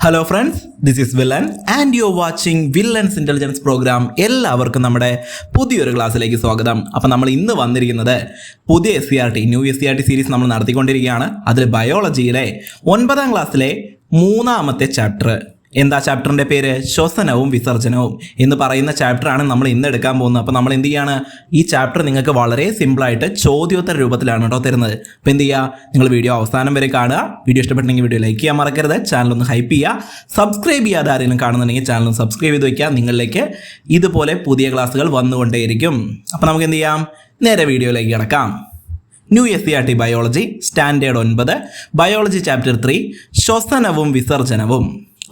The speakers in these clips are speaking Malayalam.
Hello friends, this is villain and you are watching villain's intelligence program. എല്ലാവർക്കും നമ്മുടെ പുതിയൊരു ക്ലാസ്സിലേക്ക് സ്വാഗതം. അപ്പോൾ നമ്മൾ ഇന്ന് വന്നിരിക്കുന്നത് പുതിയ ന്യൂ SCRT സീരീസ് നമ്മൾ നടത്തിക്കൊണ്ടിരിക്കുകയാണ്. അതിൽ ബയോളജിയിലെ 9ാം ക്ലാസ്സിലെ 3ാമത്തെ ചാപ്റ്റർ. എന്താ ചാപ്റ്ററിൻ്റെ പേര്? ശ്വസനവും വിസർജനവും എന്ന് പറയുന്ന ചാപ്റ്ററാണ് നമ്മൾ ഇന്ന് എടുക്കാൻ പോകുന്നത്. അപ്പോൾ നമ്മൾ എന്ത് ചെയ്യാണ്, ഈ ചാപ്റ്റർ നിങ്ങൾക്ക് വളരെ സിമ്പിളായിട്ട് ചോദ്യോത്തര രൂപത്തിലാണ് കേട്ടോ തരുന്നത്. അപ്പോൾ എന്ത് ചെയ്യുക, നിങ്ങൾ വീഡിയോ അവസാനം വരെ കാണുക. വീഡിയോ ഇഷ്ടപ്പെട്ടെങ്കിൽ വീഡിയോ ലൈക്ക് ചെയ്യാൻ മറക്കരുത്. ചാനലൊന്ന് ഹൈപ്പ് ചെയ്യുക. സബ്സ്ക്രൈബ് ചെയ്യാതെ ആരെങ്കിലും കാണുന്നുണ്ടെങ്കിൽ ചാനൽ സബ്സ്ക്രൈബ് ചെയ്ത് വയ്ക്കുക. നിങ്ങളിലേക്ക് ഇതുപോലെ പുതിയ ക്ലാസ്സുകൾ വന്നുകൊണ്ടേയിരിക്കും. അപ്പോൾ നമുക്ക് എന്ത് ചെയ്യാം, നേരെ വീഡിയോയിലേക്ക് കിടക്കാം. New SCRT biology standard 9 biology chapter 3 ശ്വസനവും വിസർജനവും.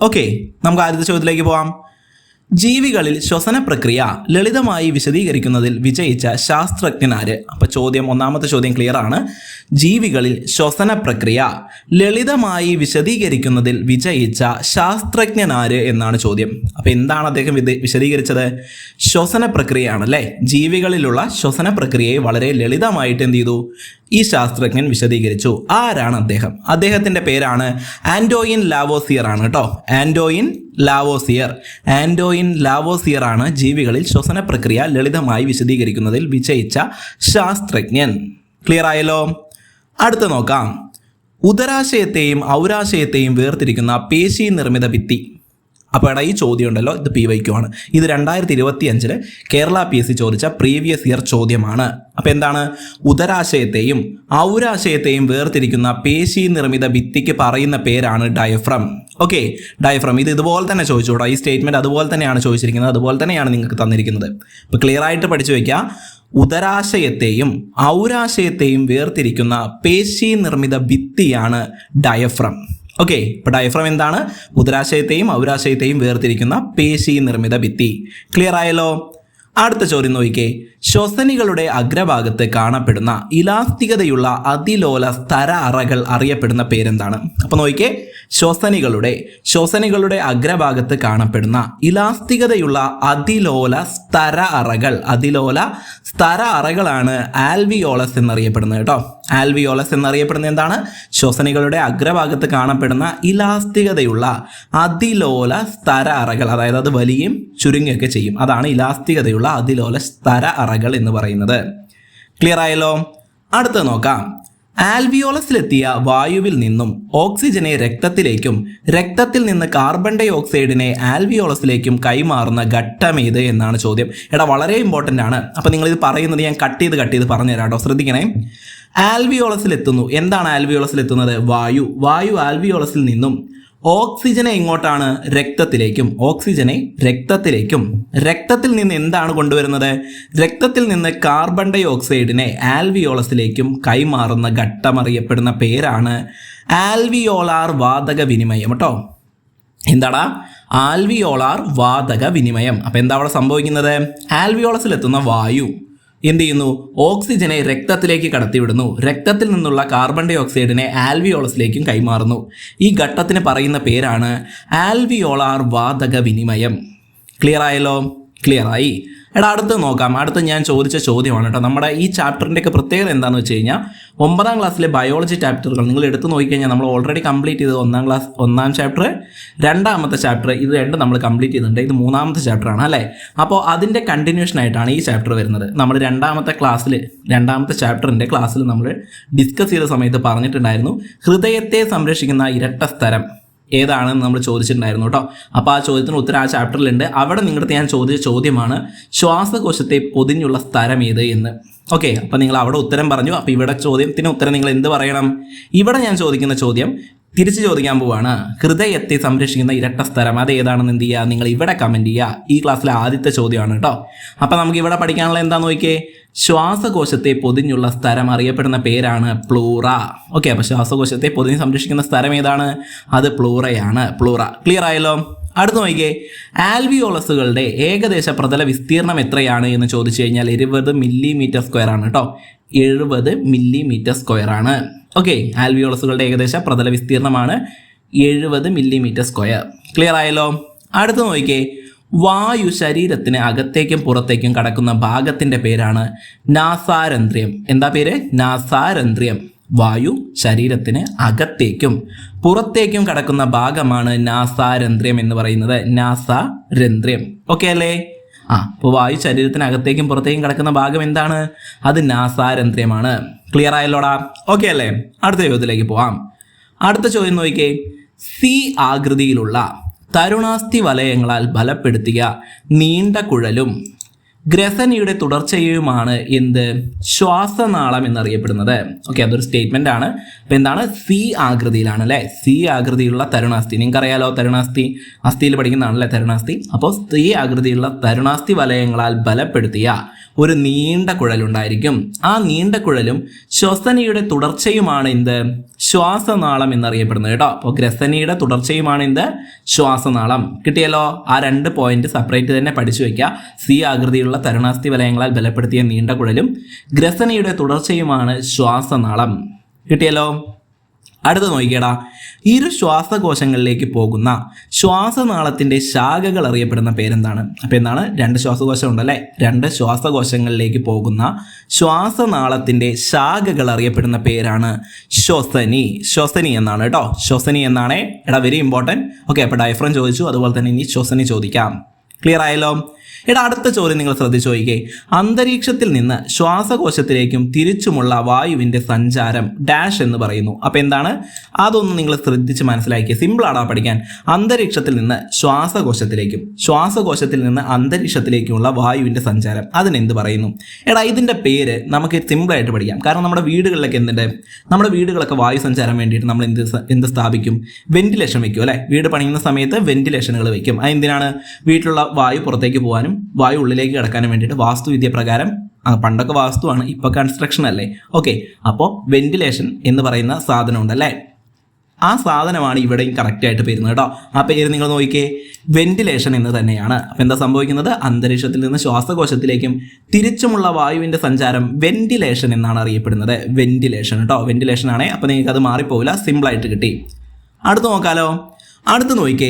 ഓക്കെ, നമുക്ക് ആദ്യത്തെ ചോദ്യത്തിലേക്ക് പോകാം. ജീവികളിൽ ശ്വസന പ്രക്രിയ ലളിതമായി വിശദീകരിക്കുന്നതിൽ വിജയിച്ച ശാസ്ത്രജ്ഞനാര്? അപ്പോൾ ഒന്നാമത്തെ ചോദ്യം ക്ലിയർ ആണ്. ജീവികളിൽ ശ്വസന പ്രക്രിയ ലളിതമായി വിശദീകരിക്കുന്നതിൽ വിജയിച്ച ശാസ്ത്രജ്ഞനാര് എന്നാണ് ചോദ്യം. അപ്പോൾ എന്താണ് അദ്ദേഹം വിശദീകരിച്ചത്? ശ്വസന പ്രക്രിയയാണ് അല്ലേ. ജീവികളിലുള്ള ശ്വസന പ്രക്രിയയെ വളരെ ലളിതമായിട്ട് എന്ത് ചെയ്തു, ഈ ശാസ്ത്രജ്ഞൻ വിശദീകരിച്ചു. ആരാണ് അദ്ദേഹം? അദ്ദേഹത്തിൻ്റെ പേരാണ് ആൻറ്റോയിൻ ലാവോസിയർ ആണ് കേട്ടോ. ആൻറ്റോയിൻ ലാവോസിയർ ആണ് ജീവികളിൽ ശ്വസന പ്രക്രിയ ലളിതമായി വിശദീകരിക്കുന്നതിൽ വിജയിച്ച ശാസ്ത്രജ്ഞൻ. ക്ലിയർ ആയല്ലോ. അടുത്ത് നോക്കാം. ഉദരാശയത്തെയും ഔരാശയത്തെയും വേർതിരിക്കുന്ന പേശി നിർമ്മിത ഭിത്തി. അപ്പോൾ ഈ ചോദ്യം ഉണ്ടല്ലോ, ഇത് PYQ ആണ്. ഇത് 2025 കേരള PSC ചോദിച്ച പ്രീവിയസ് ഇയർ ചോദ്യമാണ്. അപ്പോൾ എന്താണ്? ഉദരാശയത്തെയും ഔരാശയത്തെയും വേർതിരിക്കുന്ന പേശി നിർമ്മിത ഭിത്തിക്ക് പറയുന്ന പേരാണ് ഡയഫ്രം. Okay, diaphragm. ഇത് ഇതുപോലെ തന്നെ ചോദിച്ചോട്ടോ. ഈ സ്റ്റേറ്റ്മെൻറ്റ് അതുപോലെ തന്നെയാണ് ചോദിച്ചിരിക്കുന്നത്, അതുപോലെ തന്നെയാണ് നിങ്ങൾക്ക് തന്നിരിക്കുന്നത്. ഇപ്പോൾ ക്ലിയർ ആയിട്ട് പഠിച്ചു വയ്ക്കുക. ഉദരാശയത്തെയും ഔരാശയത്തെയും വേർതിരിക്കുന്ന പേശി നിർമ്മിത ഭിത്തിയാണ് ഡയഫ്രം. ഓക്കെ, ഇപ്പോൾ ഡയഫ്രം എന്താണ്? ഉദരാശയത്തെയും ഔരാശയത്തെയും വേർതിരിക്കുന്ന പേശി നിർമ്മിത ഭിത്തി. ക്ലിയർ ആയല്ലോ. അടുത്ത ചോദ്യം നോക്കിക്കേ. ശ്വസനികളുടെ അഗ്രഭാഗത്ത് കാണപ്പെടുന്ന ഇലാസ്തികതയുള്ള അതിലോല സ്തര അറകൾ അറിയപ്പെടുന്ന പേരെന്താണ്? അപ്പോൾ നോക്കിക്കേ, ശ്വസനികളുടെ അഗ്രഭാഗത്ത് കാണപ്പെടുന്ന ഇലാസ്തികതയുള്ള അതിലോല സ്തര അറകളാണ് ആൽവിയോളസ് എന്നറിയപ്പെടുന്നത് കേട്ടോ. ആൽവിയോളസ് എന്നറിയപ്പെടുന്നത് എന്താണ്? ശ്വസനികളുടെ അഗ്രഭാഗത്ത് കാണപ്പെടുന്ന ഇലാസ്തികതയുള്ള അതിലോല സ്തര അറകൾ. അതായത് അത് വലിയും ചുരുങ്ങുകയൊക്കെ ചെയ്യും. അതാണ് ഇലാസ്തികതയുള്ള അതിലോല സ്തര അറകൾ എന്ന് പറയുന്നത്. ക്ലിയർ ആയല്ലോ. അടുത്ത് നോക്കാം. ആൽവിയോളസിലെത്തിയ വായുവിൽ നിന്നും ഓക്സിജനെ രക്തത്തിലേക്കും രക്തത്തിൽ നിന്ന് കാർബൺ ഡൈ ഓക്സൈഡിനെ ആൽവിയോളസിലേക്കും കൈമാറുന്ന ഘട്ടമേത് എന്നാണ് ചോദ്യം. വളരെ ഇമ്പോർട്ടൻ്റ് ആണ്. അപ്പോൾ നിങ്ങളിത് പറയുന്നത് ഞാൻ കട്ട് ചെയ്ത് പറഞ്ഞു തരാം കേട്ടോ. ശ്രദ്ധിക്കണേ. ആൽവിയോളസിലെത്തുന്നു. എന്താണ് ആൽവിയോളസിലെത്തുന്നത്? വായു ആൽവിയോളസിൽ നിന്നും ഓക്സിജനെ എങ്ങോട്ടാണ്? രക്തത്തിലേക്കും. രക്തത്തിൽ നിന്ന് എന്താണ് കൊണ്ടുവരുന്നത്? രക്തത്തിൽ നിന്ന് കാർബൺ ഡൈ ഓക്സൈഡിനെ ആൽവിയോളസിലേക്കും കൈമാറുന്ന ഘട്ടം അറിയപ്പെടുന്ന പേരാണ് ആൽവിയോളാർ വാതക വിനിമയം കേട്ടോ. എന്താടാ? ആൽവിയോളാർ വാതക വിനിമയം. അപ്പോൾ എന്താ അവിടെ സംഭവിക്കുന്നത്? ആൽവിയോളസിലെത്തുന്ന വായു എന്ത് ചെയ്യുന്നു? ഓക്സിജനെ രക്തത്തിലേക്ക് കടത്തിവിടുന്നു. രക്തത്തിൽ നിന്നുള്ള കാർബൺ ഡൈ ഓക്സൈഡിനെ ആൽവിയോളസിലേക്കും കൈമാറുന്നു. ഈ ഘട്ടത്തിന് പറയുന്ന പേരാണ് ആൽവിയോളാർ വാതക വിനിമയം. ക്ലിയർ ആയല്ലോ? ക്ലിയർ ആയി. അടുത്ത് നോക്കാം. അടുത്ത് ഞാൻ ചോദിച്ച ചോദ്യമാണ് കേട്ടോ. നമ്മുടെ ഈ ചാപ്റ്ററിൻ്റെയൊക്കെ പ്രത്യേകത എന്താണെന്ന് വെച്ച് കഴിഞ്ഞാൽ 9ാം ക്ലാസ്സിലെ ബയോളജി ചാപ്റ്ററുകൾ നിങ്ങൾ എടുത്ത് നോക്കിക്കഴിഞ്ഞാൽ നമ്മൾ ഓൾറെഡി കംപ്ലീറ്റ് ചെയ്തത് 1ാം ചാപ്റ്റർ, 2ാമത്തെ ചാപ്റ്റർ, ഇത് രണ്ടും നമ്മൾ കംപ്ലീറ്റ് ചെയ്തിട്ടുണ്ട്. ഇത് 3ാമത്തെ ചാപ്റ്ററാണ് അല്ലേ. അപ്പോൾ അതിൻ്റെ കണ്ടിന്യൂഷൻ ആയിട്ടാണ് ഈ ചാപ്റ്റർ വരുന്നത്. നമ്മൾ 2ാമത്തെ ചാപ്റ്ററിൻ്റെ ക്ലാസ്സിൽ നമ്മൾ ഡിസ്കസ് ചെയ്ത സമയത്ത് പറഞ്ഞിട്ടുണ്ടായിരുന്നു, ഹൃദയത്തെ സംരക്ഷിക്കുന്ന ഇരട്ട സ്തരം ഏതാണെന്ന് നമ്മൾ ചോദിച്ചിട്ടുണ്ടായിരുന്നു കേട്ടോ. അപ്പോൾ ആ ചോദ്യത്തിന് ഉത്തരം ആ ചാപ്റ്ററിലുണ്ട്. അവിടെ നിങ്ങളുടെ ഞാൻ ചോദിച്ച ചോദ്യമാണ് ശ്വാസകോശത്തെ പൊതിഞ്ഞുള്ള സ്ഥലം ഏത് എന്ന്. ഓക്കെ, അപ്പോൾ നിങ്ങൾ അവിടെ ഉത്തരം പറഞ്ഞു. അപ്പോൾ ഇവിടെ ചോദ്യത്തിന് ഉത്തരം നിങ്ങൾ എന്ത് പറയണം? ഇവിടെ ഞാൻ ചോദിക്കുന്ന ചോദ്യം തിരിച്ച് ചോദിക്കാൻ പോവാണ്. ഹൃദയത്തെ സംരക്ഷിക്കുന്ന ഇരട്ട സ്ഥലം അത് ഏതാണെന്ന് എന്ത് ചെയ്യുക? നിങ്ങൾ ഇവിടെ കമൻറ്റ് ചെയ്യുക. ഈ ക്ലാസ്സിലെ ആദ്യത്തെ ചോദ്യമാണ് കേട്ടോ. അപ്പോൾ നമുക്ക് ഇവിടെ പഠിക്കാനുള്ള എന്താണെന്ന് നോക്കിയേ. ശ്വാസകോശത്തെ പൊതിഞ്ഞുള്ള സ്ഥലം അറിയപ്പെടുന്ന പേരാണ് പ്ലൂറ. ഓക്കെ, അപ്പോൾ ശ്വാസകോശത്തെ പൊതിഞ്ഞ് സംരക്ഷിക്കുന്ന സ്ഥലം ഏതാണ്? അത് പ്ലൂറയാണ്. പ്ലൂറ. ക്ലിയർ ആയല്ലോ. അടുത്ത് നോക്കിയേ. ആൽവിയോളസുകളുടെ ഏകദേശ പ്രതല വിസ്തീർണം എത്രയാണ് എന്ന് ചോദിച്ചു കഴിഞ്ഞാൽ 70 മില്ലിമീറ്റർ സ്ക്വയർ ആണ് കേട്ടോ. 70 മില്ലിമീറ്റർ സ്ക്വയർ ആണ്. ഓക്കെ, ആൽവിയോളസുകളുടെ ഏകദേശ പ്രതല വിസ്തീർണമാണ് 70 മില്ലിമീറ്റർ സ്ക്വയർ. ക്ലിയർ ആയല്ലോ. അടുത്ത് നോക്കിയേ. വായു ശരീരത്തിന് അകത്തേക്കും പുറത്തേക്കും കടക്കുന്ന ഭാഗത്തിൻ്റെ പേരാണ് നാസാരന്ധ്രിയം. എന്താ പേര്? നാസാരന്ധ്രിയം. വായു ശരീരത്തിന് അകത്തേക്കും പുറത്തേക്കും കടക്കുന്ന ഭാഗമാണ് നാസാരന്ധ്രം എന്ന് പറയുന്നത്. നാസാരന്ധ്രം. ഓക്കെ അല്ലേ? അപ്പോൾ വായു ശരീരത്തിന് അകത്തേക്കും പുറത്തേക്കും കിടക്കുന്ന ഭാഗം എന്താണ്? അത് നാസാരന്ധ്രമാണ്. ക്ലിയർ ആയല്ലോടാ? ഓക്കെ അല്ലേ? അടുത്ത ചോദ്യത്തിലേക്ക് പോവാം. അടുത്ത ചോദ്യം നോക്കിക്കേ. സി ആകൃതിയിലുള്ള തരുണാസ്ഥി വലയങ്ങളാൽ ബലപ്പെടുത്തിയ നീണ്ട കുഴലും ഗ്രസനിയുടെ തുടർച്ചയുമാണ് എന്ത്? ശ്വാസനാളം എന്നറിയപ്പെടുന്നത്. ഓക്കെ, അതൊരു സ്റ്റേറ്റ്മെന്റ് ആണ്. അപ്പം എന്താണ്? സി ആകൃതിയിലാണ് അല്ലേ? സി ആകൃതിയിലുള്ള തരുണാസ്ഥി. നിങ്ങൾക്കറിയാലോ തരുണാസ്ഥി, അസ്ഥിയിൽ പഠിക്കുന്നതാണല്ലേ തരുണാസ്ഥി. അപ്പോൾ സി ആകൃതിയിലുള്ള തരുണാസ്ഥി വലയങ്ങളാൽ ബലപ്പെടുത്തിയ ഒരു നീണ്ട കുഴലുണ്ടായിരിക്കും. ആ നീണ്ട കുഴലും ശ്വസനിയുടെ തുടർച്ചയുമാണ് എന്ത്? ശ്വാസനാളം എന്നറിയപ്പെടുന്നത് കേട്ടോ. അപ്പോൾ ഗ്രസനിയുടെ തുടർച്ചയുമാണ് എന്ത്? ശ്വാസനാളം. കിട്ടിയല്ലോ? ആ 2 പോയിന്റ് സെപ്പറേറ്റ് തന്നെ പഠിച്ചു വയ്ക്കുക. സി ആകൃതിയുള്ള തരുണാസ്ഥി വലയങ്ങളാൽ ബലപ്പെടുത്തിയ നീണ്ട കുഴലും ഗ്രസനിയുടെ തുടർച്ചയുമാണ് ശ്വാസനാളം. കിട്ടിയല്ലോ? അടുത്ത നോക്കിക്കേടാ. ഇരു ശ്വാസകോശങ്ങളിലേക്ക് പോകുന്ന ശ്വാസനാളത്തിന്റെ ശാഖകൾ അറിയപ്പെടുന്ന പേരെന്താണ്? അപ്പോൾ എന്താണ്? 2 ശ്വാസകോശം ഉണ്ടല്ലേ? 2 ശ്വാസകോശങ്ങളിലേക്ക് പോകുന്ന ശ്വാസനാളത്തിന്റെ ശാഖകൾ അറിയപ്പെടുന്ന പേരാണ് ശ്വസനി. ശ്വസനി എന്നാണ് കേട്ടോ. ശ്വസനി എന്നാണ്. എടാ വെരി ഇമ്പോർട്ടൻറ്റ്. ഓക്കെ, അപ്പോൾ ഡയഫ്രം ചോദിച്ചു, അതുപോലെ തന്നെ ഇനി ശ്വസനി ചോദിക്കാം. ക്ലിയർ ആയല്ലോ? അടുത്ത ചോദ്യം നിങ്ങൾ ശ്രദ്ധിച്ചു നോക്കിക്കേ. അന്തരീക്ഷത്തിൽ നിന്ന് ശ്വാസകോശത്തിലേക്കും തിരിച്ചുമുള്ള വായുവിന്റെ സഞ്ചാരം ഡാഷ് എന്ന് പറയുന്നു. അപ്പോൾ എന്താണ്? അതൊന്ന് നിങ്ങൾ ശ്രദ്ധിച്ച് മനസ്സിലാക്കിയേ. സിമ്പിളാണ് പഠിക്കാൻ. അന്തരീക്ഷത്തിൽ നിന്ന് ശ്വാസകോശത്തിലേക്കും ശ്വാസകോശത്തിൽ നിന്ന് അന്തരീക്ഷത്തിലേക്കുമുള്ള വായുവിന്റെ സഞ്ചാരം അതിനെന്ത് പറയുന്നു? ഇതിന്റെ പേര് നമുക്ക് സിമ്പിളായിട്ട് പഠിക്കാം. കാരണം നമ്മുടെ വീടുകളിലൊക്കെ എന്തുണ്ട്? നമ്മുടെ വീടുകളൊക്കെ വായു സഞ്ചാരം വേണ്ടിയിട്ട് നമ്മൾ എന്ത് സ്ഥാപിക്കും? വെന്റിലേഷൻ വെക്കും അല്ലേ? വീട് പണിയുന്ന സമയത്ത് വെന്റിലേഷനുകൾ വെക്കും. അതെന്തിനാണ്? വീട്ടിലുള്ള വായു പുറത്തേക്ക് പോകാനും വായു ഉള്ളിലേക്ക് കിടക്കാനും വേണ്ടിയിട്ട് വാസ്തുവിദ്യ പ്രകാരം. പണ്ടൊക്കെ വാസ്തുവാണ്, ഇപ്പോൾ കൺസ്ട്രക്ഷൻ അല്ലേ? ഓക്കെ, അപ്പോൾ വെന്റിലേഷൻ എന്ന് പറയുന്ന സാധനം ഉണ്ടല്ലേ? ആ സാധനമാണ് ഇവിടെയും കറക്റ്റായിട്ട് വരുന്നത് കേട്ടോ. ആ പേര് നിങ്ങൾ നോക്കിക്കേ, വെന്റിലേഷൻ എന്ന് തന്നെയാണ്. അപ്പം എന്താ സംഭവിക്കുന്നത്? അന്തരീക്ഷത്തിൽ നിന്ന് ശ്വാസകോശത്തിലേക്കും തിരിച്ചുമുള്ള വായുവിൻ്റെ സഞ്ചാരം വെന്റിലേഷൻ എന്നാണ് അറിയപ്പെടുന്നത്. വെന്റിലേഷൻ കേട്ടോ, വെന്റിലേഷൻ ആണേ. അപ്പം നിങ്ങൾക്ക് അത് മാറിപ്പോവില്ല, സിമ്പിളായിട്ട് കിട്ടി. അടുത്ത് നോക്കാലോ. അടുത്ത് നോക്കിക്കേ,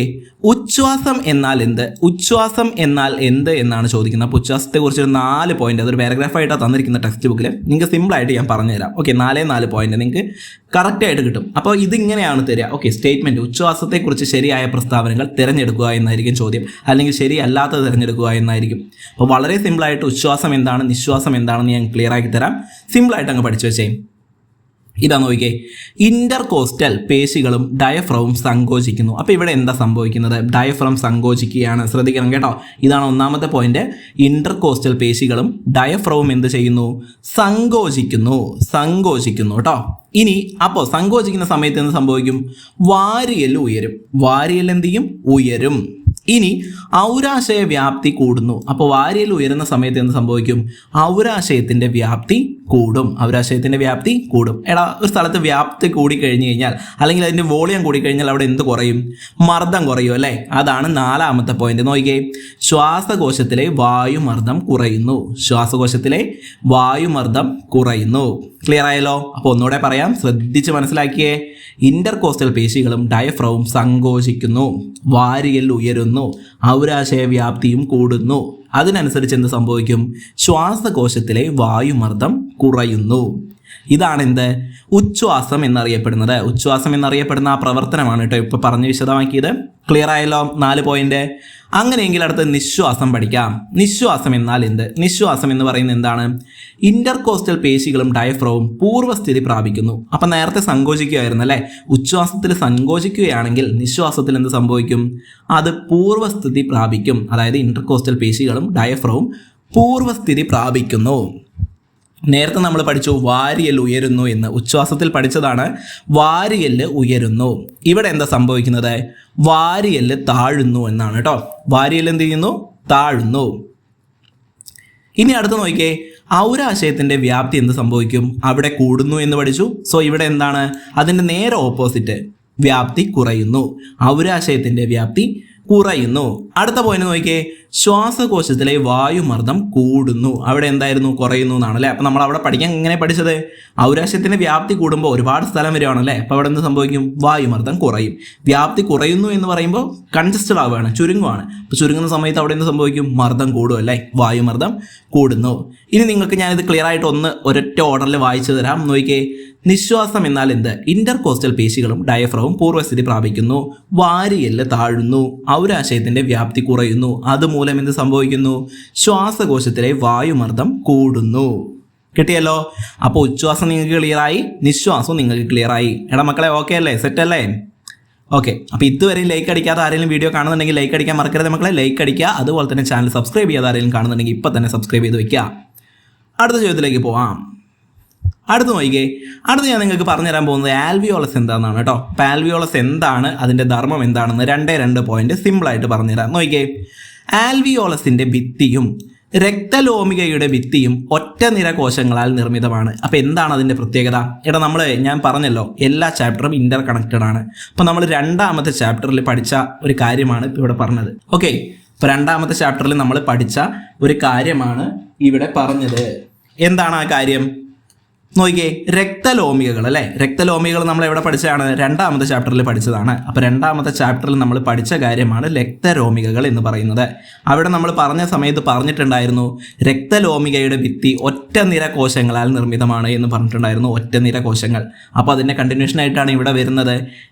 ഉച്ഛ്വാസം എന്നാൽ എന്ത്? ഉച്ഛ്വാസം എന്നാൽ എന്ത് എന്നാണ് ചോദിക്കുന്നത്. അപ്പോൾ ഉച്ഛ്വാസത്തെ കുറിച്ചൊരു 4 പോയിന്റ്, അതൊരു പാരഗ്രാഫായിട്ടാണ് തന്നിരിക്കുന്ന ടെക്സ്റ്റ് ബുക്കിൽ. നിങ്ങൾക്ക് സിമ്പിളായിട്ട് ഞാൻ പറഞ്ഞുതരാം. ഓക്കെ, 4 പോയിന്റ് നിങ്ങൾക്ക് കറക്റ്റായിട്ട് കിട്ടും. അപ്പോൾ ഇതിങ്ങനെയാണ് തരിക. ഓക്കെ, സ്റ്റേറ്റ്മെന്റ് ഉച്ഛ്വാസത്തെക്കുറിച്ച് ശരിയായ പ്രസ്താവനകൾ തിരഞ്ഞെടുക്കുക എന്നായിരിക്കും ചോദ്യം, അല്ലെങ്കിൽ ശരിയല്ലാത്തത് തിരഞ്ഞെടുക്കുക എന്നായിരിക്കും. അപ്പോൾ വളരെ സിമ്പിളായിട്ട് ഉച്ഛ്വാസം എന്താണ്, നിശ്വാസം എന്താണെന്ന് ഞാൻ ക്ലിയർ ആക്കി തരാം. സിമ്പിളായിട്ട് അങ്ങ് പഠിച്ചു വെച്ചേ. ഇതാ നോക്കിക്കേ, ഇന്റർകോസ്റ്റൽ പേശികളും ഡയഫ്രവും സങ്കോചിക്കുന്നു. അപ്പോൾ ഇവിടെ എന്താ സംഭവിക്കുന്നത്? ഡയഫ്രം സങ്കോചിക്കുകയാണ്. ശ്രദ്ധിക്കണം കേട്ടോ. ഇതാണ് ഒന്നാമത്തെ പോയിന്റ്. ഇന്റർകോസ്റ്റൽ പേശികളും ഡയഫ്രവും എന്ത് ചെയ്യുന്നു? സങ്കോചിക്കുന്നു. സങ്കോചിക്കുന്നു കേട്ടോ. ഇനി അപ്പോൾ സങ്കോചിക്കുന്ന സമയത്ത് എന്ത് സംഭവിക്കും? വാരിയൽ ഉയരും. വാരിയൽ എന്ത് ചെയ്യും? ഉയരും. ഇനി ഔരാശയ വ്യാപ്തി കൂടുന്നു. അപ്പോൾ വാരിയൽ ഉയരുന്ന സമയത്ത് എന്ത് സംഭവിക്കും? ഔരാശയത്തിന്റെ വ്യാപ്തി കൂടും. ഔരാശയത്തിന്റെ വ്യാപ്തി കൂടും. ഒരു സ്ഥലത്ത് വ്യാപ്തി കൂടിക്കഴിഞ്ഞു കഴിഞ്ഞാൽ, അല്ലെങ്കിൽ അതിന്റെ വോളിയം കൂടിക്കഴിഞ്ഞാൽ അവിടെ എന്ത് കുറയും? മർദ്ദം കുറയും അല്ലേ? അതാണ് 4ാമത്തെ പോയിന്റ്. നോക്കിക്കേ, ശ്വാസകോശത്തിലെ വായുമർദ്ദം കുറയുന്നു. ശ്വാസകോശത്തിലെ വായുമർദ്ദം കുറയുന്നു. ക്ലിയർ ആയല്ലോ? അപ്പോൾ ഒന്നുകൂടെ പറയാം, ശ്രദ്ധിച്ച് മനസ്സിലാക്കിയേ. ഇന്റർകോസ്റ്റൽ പേശികളും ഡയഫ്രവും സങ്കോചിക്കുന്നു, വാരിയൽ ഉയരുന്നു, ഔരാശയ വ്യാപ്തിയും കൂടുന്നു. അതിനനുസരിച്ച് എന്ത് സംഭവിക്കും? ശ്വാസകോശത്തിലെ വായുമർദ്ദം കുറയുന്നു. ഇതാണ് എന്ത്? ഉച്ഛ്വാസം എന്നറിയപ്പെടുന്നത്. ഉച്ഛ്വാസം എന്നറിയപ്പെടുന്ന ആ പ്രവർത്തനമാണ് കേട്ടോ ഇപ്പോൾ പറഞ്ഞ് വിശദമാക്കിയത്. ക്ലിയർ ആയല്ലോ? 4 പോയിന്റ്. അങ്ങനെയെങ്കിൽ അടുത്ത് നിശ്വാസം പഠിക്കാം. നിശ്വാസം എന്നാൽ എന്ത്? നിശ്വാസം എന്ന് പറയുന്നത് എന്താണ്? ഇന്റർകോസ്റ്റൽ പേശികളും ഡയഫ്രവും പൂർവ്വസ്ഥിതി പ്രാപിക്കുന്നു. അപ്പം നേരത്തെ സങ്കോചിക്കുകയായിരുന്നു അല്ലേ? ഉച്ഛ്വാസത്തിൽ സങ്കോചിക്കുകയാണെങ്കിൽ നിശ്വാസത്തിൽ എന്ത് സംഭവിക്കും? അത് പൂർവ്വസ്ഥിതി പ്രാപിക്കും. അതായത് ഇന്റർകോസ്റ്റൽ പേശികളും ഡയഫ്രവും പൂർവ്വസ്ഥിതി പ്രാപിക്കുന്നു. നേരത്തെ നമ്മൾ പഠിച്ചു വാരിയൽ ഉയരുന്നു എന്ന്. ഉച്ഛ്വാസത്തിൽ പഠിച്ചതാണ് വാരിയല് ഉയരുന്നു. ഇവിടെ എന്താ സംഭവിക്കുന്നത്? വാരിയല് താഴുന്നു എന്നാണ് കേട്ടോ. വാരിയൽ എന്ത് ചെയ്യുന്നു? താഴുന്നു. ഇനി അടുത്ത് നോക്കിയേ, ഔരാശയത്തിന്റെ വ്യാപ്തി എന്ത് സംഭവിക്കും? അവിടെ കൂടുന്നു എന്ന് പഠിച്ചു. സോ ഇവിടെ എന്താണ്? അതിന്റെ നേരെ ഓപ്പോസിറ്റ്, വ്യാപ്തി കുറയുന്നു. ഔരാശയത്തിന്റെ വ്യാപ്തി കുറയുന്നു. അടുത്ത പോയിന്റ് നോക്കിയേ, ശ്വാസകോശത്തിലെ വായുമർദ്ദം കൂടുന്നു. അവിടെ എന്തായിരുന്നു? കുറയുന്നു എന്നാണ് അല്ലേ? അപ്പം നമ്മൾ അവിടെ പഠിക്കാൻ എങ്ങനെ പഠിച്ചത്? ഔരാശയത്തിന്റെ വ്യാപ്തി കൂടുമ്പോൾ ഒരുപാട് സ്ഥലം വരികയാണല്ലേ? അപ്പോൾ അവിടെ എന്ത് സംഭവിക്കും? വായുമർദ്ദം കുറയും. വ്യാപ്തി കുറയുന്നു എന്ന് പറയുമ്പോൾ കൺജസ്റ്റഡ് ആവുകയാണ്, ചുരുങ്ങുവാണ്. അപ്പോൾ ചുരുങ്ങുന്ന സമയത്ത് അവിടെ എന്ത് സംഭവിക്കും? മർദ്ദം കൂടും അല്ലേ? വായുമർദ്ദം കൂടുന്നു. ഇനി നിങ്ങൾക്ക് ഞാനിത് ക്ലിയർ ആയിട്ട് ഒരൊറ്റ ഓർഡറിൽ വായിച്ചു തരാം. നോക്കിയേ, നിശ്വാസം എന്നാൽ എന്ത്? ഇന്റർകോസ്റ്റൽ പേശികളും ഡയഫ്രവും പൂർവ്വസ്ഥിതി പ്രാപിക്കുന്നു, വാരിയെല്ല് താഴുന്നു, ഔരാശയത്തിന്റെ വ്യാപ്തി കുറയുന്നു, അതുമൂലം എന്ത് സംഭവിക്കുന്നു? ശ്വാസകോശത്തിലെ വായുമർദ്ദം കൂടുന്നു. കിട്ടിയല്ലോ. അപ്പോൾ ഉച്ഛ്വാസം നിങ്ങൾക്ക് ക്ലിയറായി, നിശ്വാസവും നിങ്ങൾക്ക് ക്ലിയറായി. എടാ മക്കളെ ഓക്കെ അല്ലേ? സെറ്റ് അല്ലേ? ഓക്കെ. അപ്പോൾ ഇതുവരെ ലൈക്ക് അടിക്കാത്ത ആരെങ്കിലും വീഡിയോ കാണുന്നുണ്ടെങ്കിൽ ലൈക്ക് അടിക്കാൻ മറക്കരുത് മക്കളെ. ലൈക്ക് അടിക്കുക. അതുപോലെ തന്നെ ചാനൽ സബ്സ്ക്രൈബ് ചെയ്യാതെ ആരെങ്കിലും കാണുന്നുണ്ടെങ്കിൽ ഇപ്പം തന്നെ സബ്സ്ക്രൈബ് ചെയ്ത് വെക്കുക. അടുത്ത ചോദ്യത്തിലേക്ക് പോവാം. അടുത്ത് നോക്കിക്കേ. അടുത്ത് ഞാൻ നിങ്ങൾക്ക് പറഞ്ഞുതരാൻ പോകുന്നത് ആൽവിയോളസ് എന്താണെന്നാണ് കേട്ടോ. അപ്പോൾ ആൽവിയോളസ് എന്താണ്, അതിൻ്റെ ധർമ്മം എന്താണെന്ന് 2 പോയിന്റ് സിമ്പിളായിട്ട് പറഞ്ഞുതരാം. നോക്കിക്കേ. ആൽവിയോളസിൻ്റെ ഭിത്തിയും രക്തലോമികയുടെ ഭിത്തിയും ഒറ്റ നിര കോശങ്ങളാൽ നിർമ്മിതമാണ്. അപ്പോൾ എന്താണ് അതിൻ്റെ പ്രത്യേകത? എടാ ഞാൻ പറഞ്ഞല്ലോ എല്ലാ ചാപ്റ്ററും ഇന്റർ കണക്റ്റഡ് ആണ്. അപ്പോൾ നമ്മൾ 2ാമത്തെ ചാപ്റ്ററിൽ പഠിച്ച ഒരു കാര്യമാണ് ഇവിടെ പറഞ്ഞത്. ഓക്കെ. ഇപ്പോൾ 2ാമത്തെ ചാപ്റ്ററിൽ നമ്മൾ പഠിച്ച ഒരു കാര്യമാണ് ഇവിടെ പറഞ്ഞത്. എന്താണ് ആ കാര്യം? നോക്കിക്കേ. രക്തലോമികകൾ അല്ലേ? രക്തലോമികകൾ നമ്മൾ എവിടെ പഠിച്ചതാണ്? 2ാമത്തെ ചാപ്റ്ററിൽ പഠിച്ചതാണ്. അപ്പോൾ 2ാമത്തെ ചാപ്റ്ററിൽ നമ്മൾ പഠിച്ച കാര്യമാണ് രക്തലോമികകൾ എന്ന് പറയുന്നത്. അവിടെ നമ്മൾ പറഞ്ഞ സമയത്ത് പറഞ്ഞിട്ടുണ്ടായിരുന്നു രക്തലോമികയുടെ ഭിത്തി ഒറ്റ നിര കോശങ്ങളാൽ നിർമ്മിതമാണ് എന്ന് പറഞ്ഞിട്ടുണ്ടായിരുന്നു. ഒറ്റ നിര കോശങ്ങൾ. അപ്പോൾ അതിൻ്റെ കണ്ടിന്യൂഷൻ ആയിട്ടാണ് ഇവിടെ വരുന്നത്.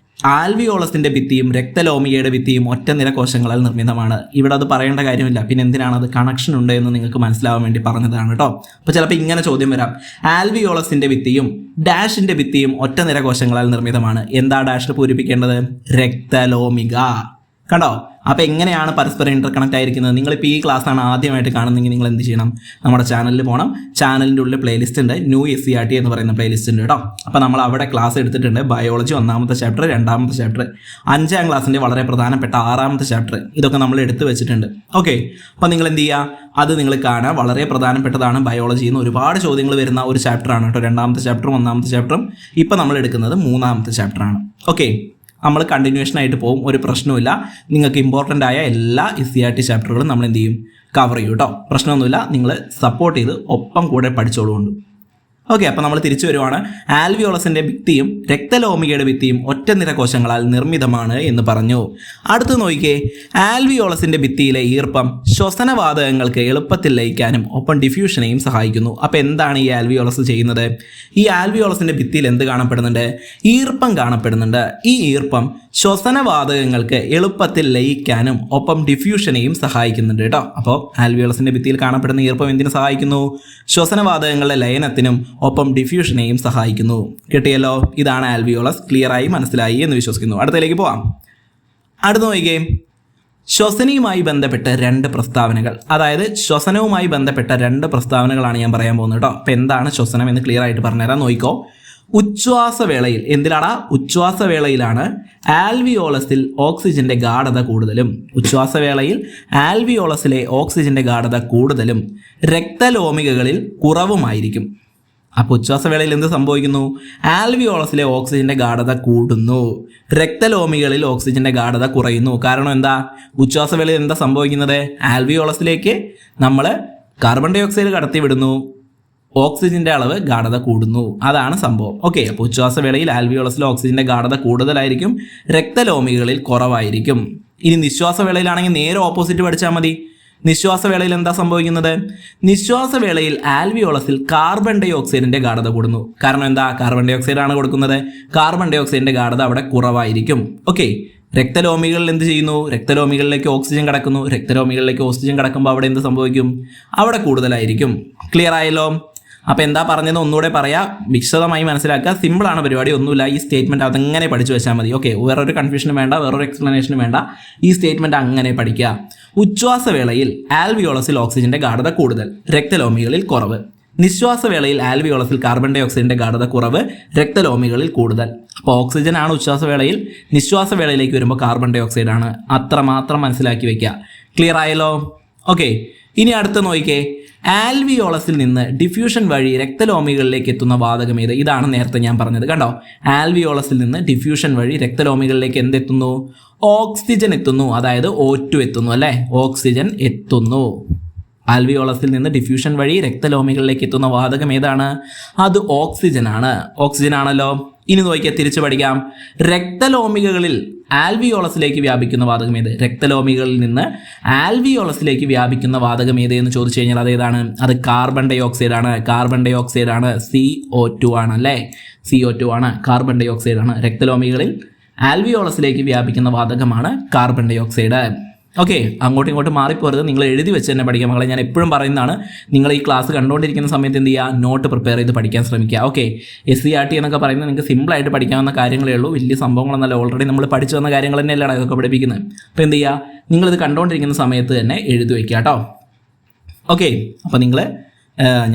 ആൽവിയോളസിന്റെ ഭിത്തിയും രക്തലോമികയുടെ ഭിത്തിയും ഒറ്റ നിര കോശങ്ങളാൽ നിർമ്മിതമാണ്. ഇവിടെ അത് പറയേണ്ട കാര്യമില്ല. പിന്നെ എന്തിനാണ് അത് കണക്ഷൻ ഉണ്ട് എന്ന് നിങ്ങൾക്ക് മനസ്സിലാവാൻ വേണ്ടി പറഞ്ഞതാണ് കേട്ടോ. അപ്പോൾ ചിലപ്പോൾ ഇങ്ങനെ ചോദ്യം വരാം. ആൽവിയോളസിന്റെ ഭിത്തിയും ഡാഷിന്റെ ഭിത്തിയും ഒറ്റ നിര കോശങ്ങളാൽ നിർമ്മിതമാണ്. എന്താ ഡാഷിൽ പൂരിപ്പിക്കേണ്ടത്? രക്തലോമിക. കണ്ടോ? അപ്പോൾ എങ്ങനെയാണ് പരസ്പരം ഇന്റർ കണക്ട് ആയിരിക്കുന്നത്? നിങ്ങളിപ്പോൾ ഈ ക്ലാസ്സാണ് ആദ്യമായിട്ട് കാണുന്നെങ്കിൽ നിങ്ങൾ എന്ത് ചെയ്യണം? നമ്മുടെ ചാനലിൽ പോകണം. ചാനലിൻ്റെ ഉള്ളിൽ പ്ലേലിസ്റ്റ് ഉണ്ട്, ന്യൂ SCERT എന്ന് പറയുന്ന പ്ലേലിസ്റ്റ് ഉണ്ട് കേട്ടോ. അപ്പോൾ നമ്മൾ അവിടെ ക്ലാസ് എടുത്തിട്ടുണ്ട്. ബയോളജി 1ാമത്തെ ചാപ്റ്റർ, 2ാമത്തെ ചാപ്റ്റർ, 5ാം ക്ലാസ്സിൻ്റെ വളരെ പ്രധാനപ്പെട്ട 6ാമത്തെ ചാപ്റ്റർ, ഇതൊക്കെ നമ്മൾ എടുത്ത് വെച്ചിട്ടുണ്ട്. ഓക്കെ. അപ്പോൾ നിങ്ങൾ എന്ത് ചെയ്യുക? അത് നിങ്ങൾ കാണുക. വളരെ പ്രധാനപ്പെട്ടതാണ്. ബയോളജിയിൽ നിന്ന് ഒരുപാട് ചോദ്യങ്ങൾ വരുന്ന ഒരു ചാപ്റ്ററാണ് കേട്ടോ. 2ാമത്തെ ചാപ്റ്ററും 1ാമത്തെ ചാപ്റ്ററും. ഇപ്പം നമ്മൾ എടുക്കുന്നത് 3ാമത്തെ ചാപ്റ്ററാണ്. ഓക്കെ. നമ്മൾ കണ്ടിന്യൂഷൻ ആയിട്ട് പോകും, ഒരു പ്രശ്നമില്ല. നിങ്ങൾക്ക് ഇമ്പോർട്ടൻ്റ് ആയ എല്ലാ SCERT ചാപ്റ്ററുകളും നമ്മൾ എന്ത് ചെയ്യും? കവർ ചെയ്യും കേട്ടോ. പ്രശ്നമൊന്നുമില്ല. നിങ്ങൾ സപ്പോർട്ട് ചെയ്ത് ഒപ്പം കൂടെ പഠിച്ചോളുകൊണ്ട്. ഓക്കെ. അപ്പോൾ നമ്മൾ തിരിച്ചു വരുവാണ്. ആൽവിയോളസിന്റെ ഭിത്തിയും രക്തലോമികയുടെ ഭിത്തിയും ഒറ്റ നിര കോശങ്ങളാൽ നിർമ്മിതമാണ് എന്ന് പറഞ്ഞു. അടുത്ത് നോക്കിക്കേ. ആൽവിയോളസിന്റെ ഭിത്തിയിലെ ഈർപ്പം ശ്വസനവാതകങ്ങൾക്ക് എളുപ്പത്തിൽ ലയിക്കാനും ഒപ്പം ഡിഫ്യൂഷനെയും സഹായിക്കുന്നു. അപ്പോൾ എന്താണ് ഈ ആൽവിയോളസ് ചെയ്യുന്നത്? ഈ ആൽവിയോളസിന്റെ ഭിത്തിയിൽ എന്ത് കാണപ്പെടുന്നുണ്ട്? ഈർപ്പം കാണപ്പെടുന്നുണ്ട്. ഈ ഈർപ്പം ശ്വസനവാതകങ്ങൾക്ക് എളുപ്പത്തിൽ ലയിക്കാനും ഒപ്പം ഡിഫ്യൂഷനെയും സഹായിക്കുന്നുണ്ട് കേട്ടോ. അപ്പോൾ ആൽവിയോളസിന്റെ ഭിത്തിയിൽ കാണപ്പെടുന്ന ഈർപ്പം എന്തിനു സഹായിക്കുന്നു? ശ്വസനവാതകങ്ങളുടെ ലയനത്തിനും ഒപ്പം ഡിഫ്യൂഷനെയും സഹായിക്കുന്നു. കിട്ടിയല്ലോ. ഇതാണ് ആൽവിയോളസ്. ക്ലിയറായി മനസ്സിലായി എന്ന് വിശ്വസിക്കുന്നു. അടുത്തതിലേക്ക് പോവാം. അടുത്ത നോക്കിക്കേ. ശ്വസനയുമായി ബന്ധപ്പെട്ട 2 പ്രസ്താവനകൾ, അതായത് ശ്വസനവുമായി ബന്ധപ്പെട്ട 2 പ്രസ്താവനകളാണ് ഞാൻ പറയാൻ പോകുന്നത് കേട്ടോ. അപ്പോൾ എന്താണ് ശ്വസനം എന്ന് ക്ലിയർ ആയിട്ട് പറഞ്ഞുതരാം. നോക്കിക്കോ. ഉച്ഛ്വാസവേളയിൽ എന്തിലാടാ? ഉച്ഛ്വാസവേളയിലാണ് ആൽവിയോളസിൽ ഓക്സിജന്റെ ഗാഢത കൂടുതലും. ഉച്ഛ്വാസവേളയിൽ ആൽവിയോളസിലെ ഓക്സിജന്റെ ഗാഢത കൂടുതലും രക്തലോമികകളിൽ കുറവുമായിരിക്കും. അപ്പോൾ ഉച്ഛ്വാസവേളയിൽ എന്ത് സംഭവിക്കുന്നു? ആൽവിയോളസിലെ ഓക്സിജന്റെ ഗാഢത കൂടുന്നു, രക്തലോമികളിൽ ഓക്സിജന്റെ ഗാഢത കുറയുന്നു. കാരണം എന്താ? ഉച്ഛ്വാസവേളയിൽ എന്താ സംഭവിക്കുന്നത്? ആൽവിയോളസിലേക്ക് നമ്മൾ കാർബൺ ഡൈ ഓക്സൈഡ് കടത്തി വിടുന്നു, ഓക്സിജന്റെ അളവ് ഗാഢത കൂടുന്നു. അതാണ് സംഭവം. ഓക്കെ. അപ്പോൾ ഉച്ഛ്വാസവേളയിൽ ആൽവിയോളസിലെ ഓക്സിജന്റെ ഗാഢത കൂടുതലായിരിക്കും, രക്തലോമികളിൽ കുറവായിരിക്കും. ഇനി നിശ്വാസവേളയിലാണെങ്കിൽ നേരെ ഓപ്പോസിറ്റ് പഠിച്ചാൽ മതി. നിശ്വാസവേളയിൽ എന്താ സംഭവിക്കുന്നത്? നിശ്വാസവേളയിൽ ആൽവിയോളസിൽ കാർബൺ ഡൈ ഓക്സൈഡിന്റെ ഗാഢത കൂടുന്നു. കാരണം എന്താ? കാർബൺ ഡൈ ഓക്സൈഡ് ആണ് കൊടുക്കുന്നത്. കാർബൺ ഡൈ ഓക്സൈഡിന്റെ ഗാഢത അവിടെ കുറവായിരിക്കും. ഓക്കെ. രക്തലോമികളിൽ എന്ത് ചെയ്യുന്നു? രക്തലോമികളിലേക്ക് ഓക്സിജൻ കടക്കുന്നു. രക്തലോമികളിലേക്ക് ഓക്സിജൻ കടക്കുമ്പോൾ അവിടെ എന്ത് സംഭവിക്കും? അവിടെ കൂടുതലായിരിക്കും. ക്ലിയർ ആയല്ലോ. അപ്പോൾ എന്താ പറഞ്ഞത് ഒന്നുകൂടെ പറയാം, വിശദമായി മനസ്സിലാക്കുക. സിമ്പിളാണ് പരിപാടി, ഒന്നുമില്ല. ഈ സ്റ്റേറ്റ്മെൻറ്റ് അതങ്ങനെ പഠിച്ചു വെച്ചാൽ മതി. ഓക്കെ. വേറൊരു കൺഫ്യൂഷനും വേണ്ട, വേറൊരു എക്സ്പ്ലനേഷനും വേണ്ട. ഈ സ്റ്റേറ്റ്മെൻറ്റ് അങ്ങനെ പഠിക്കുക. ഉച്ഛ്വാസവേളയിൽ ആൽവിയോളസിൽ ഓക്സിജന്റെ ഗാഢത കൂടുതൽ, രക്തലോമികളിൽ കുറവ്. നിശ്വാസവേളയിൽ ആൽവിയോളസിൽ കാർബൺ ഡൈ ഓക്സൈഡിന്റെ ഗാഢത കുറവ്, രക്തലോമികളിൽ കൂടുതൽ. അപ്പോൾ ഓക്സിജൻ ആണ് ഉച്ഛ്വാസവേളയിൽ, നിശ്വാസവേളയിലേക്ക് വരുമ്പോൾ കാർബൺ ഡൈ ഓക്സൈഡ് ആണ്. അത്രമാത്രം മനസ്സിലാക്കി വെക്കുക. ക്ലിയർ ആയല്ലോ? ഓക്കെ. ഇനി അടുത്ത നോക്കിക്കേ. ആൽവിയോളസിൽ നിന്ന് ഡിഫ്യൂഷൻ വഴി രക്തലോമികളിലേക്ക് എത്തുന്ന വാതകം ഏത്? ഇതാണ് നേരത്തെ ഞാൻ പറഞ്ഞത്. കണ്ടോ? ആൽവിയോളസിൽ നിന്ന് ഡിഫ്യൂഷൻ വഴി രക്തലോമികളിലേക്ക് എന്തെത്തുന്നു? ഓക്സിജൻ എത്തുന്നു. അതായത് O2 എത്തുന്നു അല്ലേ? ഓക്സിജൻ എത്തുന്നു. ആൽവിയോളസിൽ നിന്ന് ഡിഫ്യൂഷൻ വഴി രക്തലോമികളിലേക്ക് എത്തുന്ന വാതകം ഏതാണ്? അത് ഓക്സിജൻ ആണ്. ഓക്സിജൻ ആണല്ലോ. ഇനി നോക്കിയാൽ തിരിച്ചു പഠിക്കാം. രക്തലോമികകളിൽ ആൽവിയോളസിലേക്ക് വ്യാപിക്കുന്ന വാതകം ഏത്? രക്തലോമികളിൽ നിന്ന് ആൽവിയോളസിലേക്ക് വ്യാപിക്കുന്ന വാതകം ഏത് എന്ന് ചോദിച്ചു കഴിഞ്ഞാൽ അതേതാണ്? അത് കാർബൺ ഡൈ ഓക്സൈഡ് ആണ്. കാർബൺ ഡൈ ഓക്സൈഡ് ആണ്. CO2 ആണ് അല്ലേ? CO2 ആണ്. കാർബൺ ഡൈ ഓക്സൈഡ് ആണ്. രക്തലോമികളിൽ ആൽവിയോളസിലേക്ക് വ്യാപിക്കുന്ന വാതകമാണ് കാർബൺ ഡൈ ഓക്സൈഡ്. ഓക്കെ, അങ്ങോട്ടും ഇങ്ങോട്ടും മാറിപ്പോരുത്. നിങ്ങൾ എഴുതി വെച്ച് തന്നെ പഠിക്കാം മക്കളെ. ഞാൻ എപ്പോഴും പറയുന്നതാണ്, നിങ്ങൾ ഈ ക്ലാസ് കണ്ടുകൊണ്ടിരിക്കുന്ന സമയത്ത് എന്ത് ചെയ്യുക? നോട്ട് പ്രിപ്പയർ ചെയ്ത് പഠിക്കാൻ ശ്രമിക്കുക. ഓക്കെ, SCERT എന്നൊക്കെ പറയുന്നത് നിങ്ങൾക്ക് സിമ്പിളായിട്ട് പഠിക്കാവുന്ന കാര്യങ്ങളേ ഉള്ളൂ. വലിയ സംഭവങ്ങളൊന്നല്ല. ഓൾറെഡി നമ്മൾ പഠിച്ചു വന്ന കാര്യങ്ങൾ തന്നെയല്ലാണ് ഇതൊക്കെ പഠിപ്പിക്കുന്നത്. അപ്പോൾ എന്ത് ചെയ്യുക? നിങ്ങളിത് കണ്ടുകൊണ്ടിരിക്കുന്ന സമയത്ത് തന്നെ എഴുതി വയ്ക്കുക കേട്ടോ. ഓക്കെ, അപ്പോൾ നിങ്ങൾ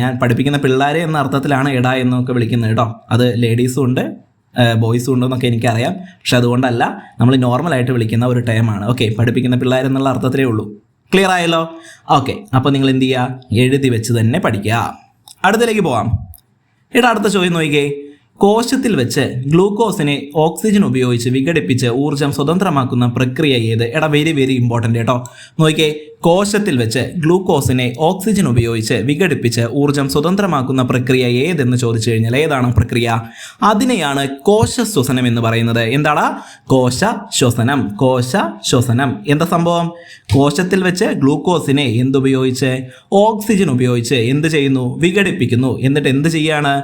ഞാൻ പഠിപ്പിക്കുന്ന പിള്ളേരെ എന്ന അർത്ഥത്തിലാണ് എടാ എന്നൊക്കെ വിളിക്കുന്നത് കേട്ടോ. അത് ലേഡീസും ഉണ്ട് ബോയ്സും ഉണ്ടെന്നൊക്കെ എനിക്കറിയാം. പക്ഷെ അതുകൊണ്ടല്ല, നമ്മൾ നോർമലായിട്ട് വിളിക്കുന്ന ഒരു ടൈമാണ്. ഓക്കെ, പഠിപ്പിക്കുന്ന പിള്ളേരെന്നുള്ള അർത്ഥത്തിലേ ഉള്ളൂ. ക്ലിയർ ആയല്ലോ? ഓക്കെ, അപ്പോൾ നിങ്ങൾ എന്ത് ചെയ്യുക? എഴുതി വെച്ച് തന്നെ പഠിക്കുക. അടുത്തതിലേക്ക് പോവാം. അടുത്ത ചോദ്യം നോക്കിക്കേ. കോശത്തിൽ വെച്ച് ഗ്ലൂക്കോസിനെ ഓക്സിജൻ ഉപയോഗിച്ച് വിഘടിപ്പിച്ച് ഊർജ്ജം സ്വതന്ത്രമാക്കുന്ന പ്രക്രിയ ഏത്? വെരി വെരി ഇമ്പോർട്ടൻ്റ് കേട്ടോ. നോക്കിക്കേ, കോശത്തിൽ വെച്ച് ഗ്ലൂക്കോസിനെ ഓക്സിജൻ ഉപയോഗിച്ച് വിഘടിപ്പിച്ച് ഊർജ്ജം സ്വതന്ത്രമാക്കുന്ന പ്രക്രിയ ഏതെന്ന് ചോദിച്ചു കഴിഞ്ഞാൽ ഏതാണ് പ്രക്രിയ? അതിനെയാണ് കോശ ശ്വസനം എന്ന് പറയുന്നത്. എന്താണ് കോശ ശ്വസനം? കോശ ശ്വസനം എന്താ സംഭവം? കോശത്തിൽ വെച്ച് ഗ്ലൂക്കോസിനെ എന്തുപയോഗിച്ച്? ഓക്സിജൻ ഉപയോഗിച്ച് എന്ത് ചെയ്യുന്നു? വിഘടിപ്പിക്കുന്നു. എന്നിട്ട് എന്ത് ചെയ്യാണ്?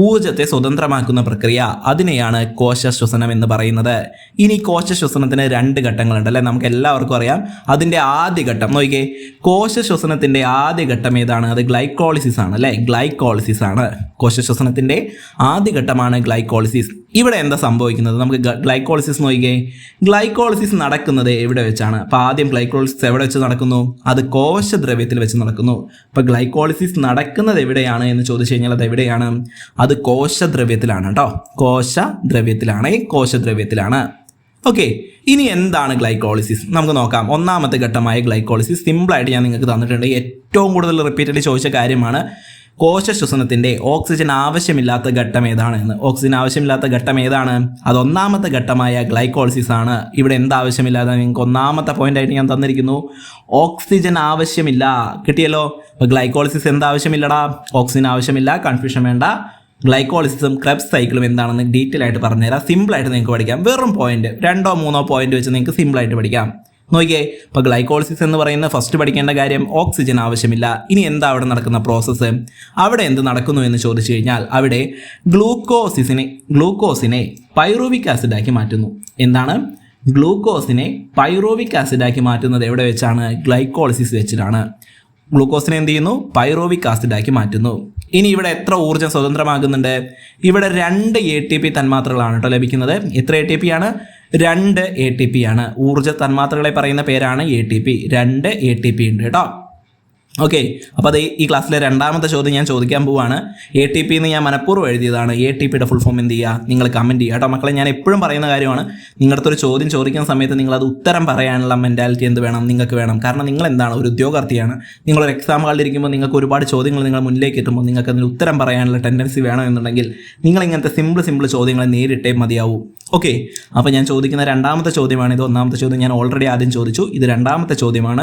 ഊർജ്ജത്തെ സ്വതന്ത്രമാക്കുന്ന പ്രക്രിയ. അതിനെയാണ് കോശ ശ്വസനം എന്ന് പറയുന്നത്. ഇനി കോശ ശ്വസനത്തിന് 2 ഘട്ടങ്ങളുണ്ട് അല്ലേ? നമുക്ക് എല്ലാവർക്കും അറിയാം. അതിൻ്റെ ആദ്യ ഘട്ടം നോക്കിക്കേ. കോശ ശ്വസനത്തിൻ്റെ ആദ്യ ഘട്ടം ഏതാണ്? അത് ഗ്ലൈക്കോളിസിസ് ആണ് അല്ലേ? ഗ്ലൈക്കോളിസിസ് ആണ്. കോശ ശ്വസനത്തിൻ്റെ ആദ്യ ഘട്ടമാണ് ഗ്ലൈക്കോളിസിസ്. ഇവിടെ എന്താ സംഭവിക്കുന്നത്? നമുക്ക് ഗ്ലൈക്കോളിസിസ് നോക്കിക്കേ. ഗ്ലൈക്കോളിസിസ് നടക്കുന്നത് എവിടെ വെച്ചാണ്? അപ്പോൾ ആദ്യം ഗ്ലൈക്കോളിസിസ് എവിടെ വെച്ച് നടക്കുന്നു? അത് കോശദ്രവ്യത്തിൽ വെച്ച് നടക്കുന്നു. അപ്പോൾ ഗ്ലൈക്കോളിസിസ് നടക്കുന്നത് എവിടെയാണ് എന്ന് ചോദിച്ചു കഴിഞ്ഞാൽ അത് എവിടെയാണ്? അത് കോശദ്രവ്യത്തിലാണ് കേട്ടോ. കോശദ്രവ്യത്തിലാണ്. ഓക്കെ, ഇനി എന്താണ് ഗ്ലൈക്കോളിസിസ്? നമുക്ക് നോക്കാം. ഒന്നാമത്തെ ഘട്ടമായ ഗ്ലൈക്കോളിസിസ് സിമ്പിളായിട്ട് ഞാൻ നിങ്ങൾക്ക് തന്നിട്ടുണ്ട്. ഏറ്റവും കൂടുതൽ റിപ്പീറ്റഡ് ചോദിച്ച കാര്യമാണ് കോശ ശ്വസനത്തിൻ്റെ ഓക്സിജൻ ആവശ്യമില്ലാത്ത ഘട്ടം ഏതാണ് എന്ന്. ഓക്സിജൻ ആവശ്യമില്ലാത്ത ഘട്ടം ഏതാണ്? അത് ഒന്നാമത്തെ ഘട്ടമായ ഗ്ലൈക്കോളിസിസ് ആണ്. ഇവിടെ എന്താവശ്യമില്ലാതെ നിങ്ങൾക്ക് ഒന്നാമത്തെ പോയിന്റ് ആയിട്ട് ഞാൻ തന്നിരിക്കുന്നു. ഓക്സിജൻ ആവശ്യമില്ല. കിട്ടിയല്ലോ? അപ്പോൾ ഗ്ലൈക്കോളിസിസ് എന്താവശ്യമില്ലടാ? ഓക്സിജൻ ആവശ്യമില്ല. കൺഫ്യൂഷൻ വേണ്ട. ഗ്ലൈക്കോളിസിസും ക്രെബ്സ് സൈക്കിളും എന്താണെന്ന് ഡീറ്റെയിൽ ആയിട്ട് പറഞ്ഞുതരാം. സിമ്പിളായിട്ട് നിങ്ങൾക്ക് പഠിക്കാം. വെറും പോയിന്റ് 2-3 പോയിന്റ് വെച്ച് നിങ്ങൾക്ക് സിമ്പിളായിട്ട് പഠിക്കാം. നോക്കിയേ, ഇപ്പോൾ ഗ്ലൈക്കോളിസിസ് എന്ന് പറയുന്ന ഫസ്റ്റ് പഠിക്കേണ്ട കാര്യം ഓക്സിജൻ ആവശ്യമില്ല. ഇനി എന്താ അവിടെ നടക്കുന്ന പ്രോസസ്സ്? അവിടെ എന്ത് നടക്കുന്നു എന്ന് ചോദിച്ചു കഴിഞ്ഞാൽ അവിടെ ഗ്ലൂക്കോസിനെ പൈറൂവിക് ആസിഡാക്കി മാറ്റുന്നു. എന്താണ്? ഗ്ലൂക്കോസിനെ പൈറൂവിക് ആസിഡാക്കി മാറ്റുന്നത് എവിടെ വെച്ചാണ്? ഗ്ലൈക്കോളിസിസ് വെച്ചിട്ടാണ്. ഗ്ലൂക്കോസിനെ എന്ത് ചെയ്യുന്നു? പൈറൂവിക് ആസിഡാക്കി മാറ്റുന്നു. ഇനി ഇവിടെ എത്ര ഊർജ്ജം സ്വതന്ത്രമാകുന്നുണ്ട്? ഇവിടെ 2 ATP തന്മാത്രകളാണ് കേട്ടോ ലഭിക്കുന്നത്. എത്ര ATP ആണ്? 2 ATP ആണ്. ഊർജ്ജ തന്മാത്രകളെ പറയുന്ന പേരാണ് ATP. 2 ATP ഉണ്ട് കേട്ടോ. ഓക്കെ, അപ്പോൾ അത് ഈ ക്ലാസ്സിലെ രണ്ടാമത്തെ ചോദ്യം ഞാൻ ചോദിക്കാൻ പോവാണ്. ATP എന്ന് ഞാൻ മനഃപൂർവ്വം എഴുതിയതാണ്. ATPയുടെ ഫുൾ ഫോം എന്ത് ചെയ്യുക? നിങ്ങൾ കമൻറ്റ് ചെയ്യുക കേട്ടോ മക്കളെ. ഞാൻ എപ്പോഴും പറയുന്ന കാര്യമാണ്, നിങ്ങളുടെ അടുത്തൊരു ചോദ്യം ചോദിക്കുന്ന സമയത്ത് നിങ്ങളത് ഉത്തരം പറയാനുള്ള മെൻറ്റാലിറ്റി എന്ത് വേണം? നിങ്ങൾക്ക് വേണം. കാരണം നിങ്ങൾ എന്താണ്? ഒരു ഉദ്യോഗാർത്ഥിയാണ്. നിങ്ങളൊരു എക്സാം ഹാളിലിരിക്കുമ്പോൾ നിങ്ങൾക്ക് ഒരുപാട് ചോദ്യങ്ങൾ നിങ്ങൾ മുന്നിലേക്ക് എത്തുമ്പോൾ നിങ്ങൾക്ക് അതിന് ഉത്തരം പറയാനുള്ള ടെൻഡൻസി വേണമെന്നുണ്ടെങ്കിൽ നിങ്ങൾ ഇങ്ങനത്തെ സിമ്പിൾ ചോദ്യങ്ങളെ നേരിട്ടേ മതിയാവൂ. ഓക്കെ, അപ്പോൾ ഞാൻ ചോദിക്കുന്ന രണ്ടാമത്തെ ചോദ്യമാണ് ഇത്. ഒന്നാമത്തെ ചോദ്യം ഞാൻ ഓൾറെഡി ആദ്യം ചോദിച്ചു. ഇത് രണ്ടാമത്തെ ചോദ്യമാണ്.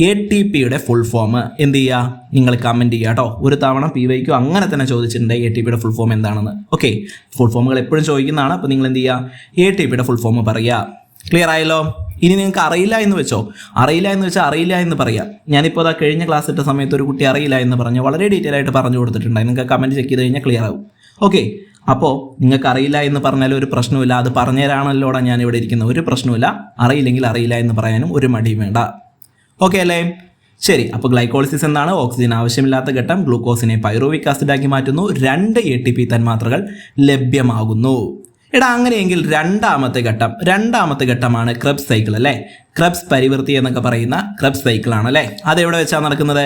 ATPയുടെ ഫുൾ ഫോം എന്ത് ചെയ്യുക? നിങ്ങൾ കമൻറ്റ് ചെയ്യുക കേട്ടോ. ഒരു തവണ PYQ അങ്ങനെ തന്നെ ചോദിച്ചിട്ടുണ്ട് ATPയുടെ ഫുൾ ഫോം എന്താണെന്ന്. ഓക്കെ, ഫുൾ ഫോമുകൾ എപ്പോഴും ചോദിക്കുന്നതാണ്. അപ്പോൾ നിങ്ങൾ എന്ത് ചെയ്യുക? ATPയുടെ ഫുൾ ഫോം പറയുക. ക്ലിയർ ആയല്ലോ? ഇനി നിങ്ങൾക്ക് അറിയില്ല എന്ന് വെച്ചോ. അറിയില്ല എന്ന് പറയാം. ഞാനിപ്പോൾ അതാ കഴിഞ്ഞ ക്ലാസ് ഇട്ട സമയത്ത് ഒരു കുട്ടി അറിയില്ല എന്ന് പറഞ്ഞു. വളരെ ഡീറ്റെയിൽ ആയിട്ട് പറഞ്ഞു കൊടുത്തിട്ടുണ്ടായി. നിങ്ങൾക്ക് കമൻറ്റ് ചെക്ക് ചെയ്ത് കഴിഞ്ഞാൽ ക്ലിയർ ആവും. ഓക്കെ, അപ്പോൾ നിങ്ങൾക്ക് അറിയില്ല എന്ന് പറഞ്ഞാലും ഒരു പ്രശ്നമില്ല. അത് പറഞ്ഞു തരാണല്ലോടാ ഞാൻ ഇവിടെ ഇരിക്കുന്നത്. ഒരു പ്രശ്നമില്ല. അറിയില്ലെങ്കിൽ അറിയില്ല എന്ന് പറയാനും ഒരു മടിയും വേണ്ട. ഓക്കെ അല്ലേ? ശരി, അപ്പോൾ ഗ്ലൈക്കോളിസിസ് എന്താണ്? ഓക്സിജൻ ആവശ്യമില്ലാത്ത ഘട്ടം. ഗ്ലൂക്കോസിനെ പൈറൂവിക് ആസിഡാക്കി മാറ്റുന്നു. 2 ATP തന്മാത്രകൾ ലഭ്യമാകുന്നു. അങ്ങനെയെങ്കിൽ രണ്ടാമത്തെ ഘട്ടമാണ് ക്രെബ്സ് സൈക്കിൾ അല്ലേ? ക്രെബ്സ് പരിവൃത്തി എന്നൊക്കെ പറയുന്ന ക്രെബ്സ് സൈക്കിൾ ആണ് അല്ലേ? അതെവിടെ വെച്ചാണ് നടക്കുന്നത്?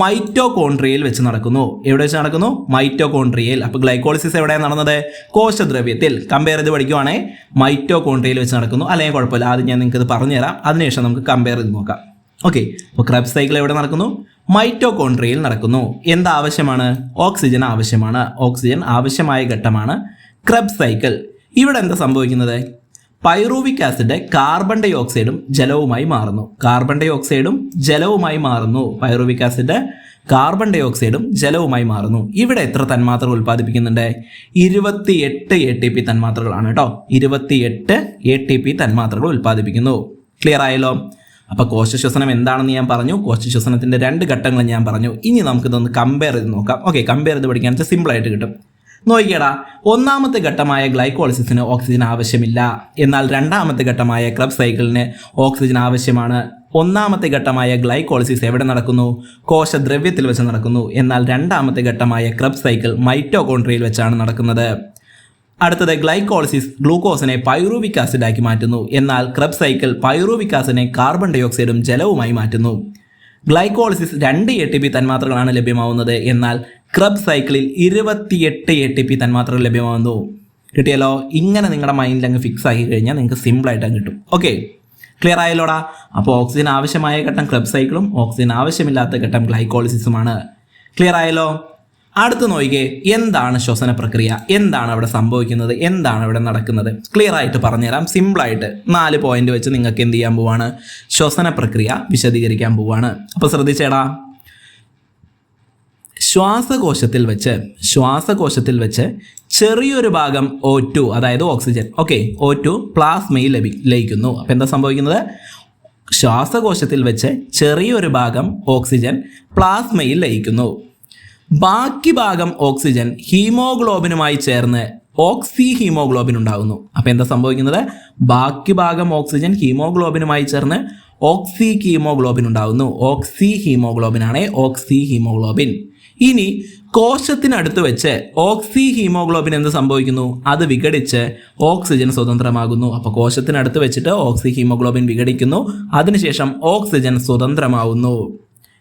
മൈറ്റോകോൺട്രിയയിൽ വെച്ച് നടക്കുന്നു. എവിടെ വെച്ച് നടക്കുന്നു? മൈറ്റോകോൺട്രിയയിൽ. അപ്പോൾ ഗ്ലൈക്കോളിസിസ് എവിടെയാണ് നടന്നത്? കോശദ്രവ്യത്തിൽ. കമ്പയർ ചെയ്ത് പഠിക്കുവാണെങ്കിൽ മൈറ്റോകോൺട്രിയയിൽ വെച്ച് നടക്കുന്നു. അല്ലെങ്കിൽ കുഴപ്പമില്ല, ആദ്യം ഞാൻ നിങ്ങൾക്ക് ഇത് പറഞ്ഞുതരാം. അതിനുശേഷം നമുക്ക് കമ്പയർ ചെയ്ത് നോക്കാം. ഓക്കെ, അപ്പോൾ ക്രെബ്സ് സൈക്കിൾ എവിടെ നടക്കുന്നു? മൈറ്റോകോൺട്രിയയിൽ നടക്കുന്നു. എന്താവശ്യമാണ്? ഓക്സിജൻ ആവശ്യമാണ്. ഓക്സിജൻ ആവശ്യമായ ഘട്ടമാണ് ക്രെബ്സ് സൈക്കിൾ. ഇവിടെ എന്താ സംഭവിക്കുന്നത്? പൈറൂവിക് ആസിഡ് കാർബൺ ഡൈ ഓക്സൈഡും ജലവുമായി മാറുന്നു. പൈറൂവിക് ആസിഡ് കാർബൺ ഡൈ ഓക്സൈഡും ജലവുമായി മാറുന്നു. ഇവിടെ എത്ര തന്മാത്രകൾ ഉൽപ്പാദിപ്പിക്കുന്നുണ്ട്? 28 ATP തന്മാത്രകളാണ് കേട്ടോ. 28 ATP തന്മാത്രകൾ ഉൽപ്പാദിപ്പിക്കുന്നു. ക്ലിയർ ആയല്ലോ? അപ്പോൾ കോശശ്വസനം എന്താണെന്ന് ഞാൻ പറഞ്ഞു. കോശശ്വസനത്തിൻ്റെ 2 ഘട്ടങ്ങൾ ഞാൻ പറഞ്ഞു. ഇനി നമുക്കിതൊന്ന് കമ്പയർ ചെയ്ത് നോക്കാം. ഓക്കെ, കമ്പയർ ചെയ്ത് പഠിക്കാൻ വെച്ചാൽ സിമ്പിളായിട്ട് കിട്ടും. നോക്കിയടാ, ഒന്നാമത്തെ ഘട്ടമായ ഗ്ലൈക്കോളിസിസിന് ഓക്സിജൻ ആവശ്യമില്ല. എന്നാൽ രണ്ടാമത്തെ ഘട്ടമായ ക്രബ്സ് സൈക്കിളിന് ഓക്സിജൻ ആവശ്യമാണ്. ഒന്നാമത്തെ ഘട്ടമായ ഗ്ലൈക്കോളിസിസ് എവിടെ നടക്കുന്നു? കോശദ്രവ്യത്തിൽ വെച്ച് നടക്കുന്നു. എന്നാൽ രണ്ടാമത്തെ ഘട്ടമായ ക്രബ്സ് സൈക്കിൾ മൈറ്റോകോൺട്രിയയിൽ വെച്ചാണ് നടക്കുന്നത്. അടുത്തത് ഗ്ലൈക്കോളിസിസ് ഗ്ലൂക്കോസിനെ പൈറൂവിക് ആസിഡാക്കി മാറ്റുന്നു. എന്നാൽ ക്രബ്സ് സൈക്കിൾ പൈറൂവിക് ആസിഡിനെ കാർബൺ ഡൈ ഓക്സൈഡും ജലവുമായി മാറ്റുന്നു. ഗ്ലൈക്കോളിസിസ് 2 ATP തന്മാത്രകളാണ് ലഭ്യമാവുന്നത്. എന്നാൽ ക്രബ്സ് സൈക്കിളിൽ 28 ATP തന്മാത്രകൾ ലഭ്യമാവുന്നു. കിട്ടിയല്ലോ? ഇങ്ങനെ നിങ്ങളുടെ മൈൻഡിൽ അങ്ങ് ഫിക്സ് ആക്കി കഴിഞ്ഞാൽ നിങ്ങൾക്ക് സിമ്പിളായിട്ട് അങ്ങ് കിട്ടും. ഓക്കെ, ക്ലിയർ ആയല്ലോടാ? അപ്പോൾ ഓക്സിജൻ ആവശ്യമായ ഘട്ടം ക്രബ്സ് സൈക്കിളും ഓക്സിജൻ ആവശ്യമില്ലാത്ത ഘട്ടം ഗ്ലൈക്കോളിസിസുമാണ്. ക്ലിയർ ആയല്ലോ? അടുത്ത് നോക്കിക്കേ, എന്താണ് ശ്വസന പ്രക്രിയ? എന്താണ് അവിടെ സംഭവിക്കുന്നത്? എന്താണ് അവിടെ നടക്കുന്നത്? ക്ലിയർ ആയിട്ട് പറഞ്ഞുതരാം. സിമ്പിളായിട്ട് 4 പോയിന്റ് വെച്ച് നിങ്ങൾക്ക് എന്ത് ചെയ്യാൻ പോവാണ്? ശ്വസന പ്രക്രിയ വിശദീകരിക്കാൻ പോവാണ്. അപ്പോൾ ശ്രദ്ധിച്ചേടാ, ശ്വാസകോശത്തിൽ വെച്ച് ചെറിയൊരു ഭാഗം O2, അതായത് ഓക്സിജൻ, ഓക്കെ, O2 പ്ലാസ്മയിൽ ലയിക്കുന്നു. അപ്പോൾ എന്താ സംഭവിക്കുന്നത്? ശ്വാസകോശത്തിൽ വെച്ച് ചെറിയൊരു ഭാഗം ഓക്സിജൻ പ്ലാസ്മയിൽ ലയിക്കുന്നു. ബാക്കി ഭാഗം ഓക്സിജൻ ഹീമോഗ്ലോബിനുമായി ചേർന്ന് ഓക്സി ഹീമോഗ്ലോബിൻ ഉണ്ടാകുന്നു. അപ്പോൾ എന്താ സംഭവിക്കുന്നത്? ബാക്കി ഭാഗം ഓക്സിജൻ ഹീമോഗ്ലോബിനുമായി ചേർന്ന് ഓക്സി ഹീമോഗ്ലോബിൻ ഉണ്ടാകുന്നു. ഓക്സി ഹീമോഗ്ലോബിനാണ് ഓക്സി ഹീമോഗ്ലോബിൻ. ഇനി കോശത്തിനടുത്ത് വെച്ച് ഓക്സി ഹീമോഗ്ലോബിൻ എന്ത് സംഭവിക്കുന്നു? അത് വിഘടിച്ച് ഓക്സിജൻ സ്വതന്ത്രമാകുന്നു. അപ്പോൾ കോശത്തിനടുത്ത് വെച്ചിട്ട് ഓക്സി ഹീമോഗ്ലോബിൻ വിഘടിക്കുന്നു. അതിനുശേഷം ഓക്സിജൻ സ്വതന്ത്രമാവുന്നു.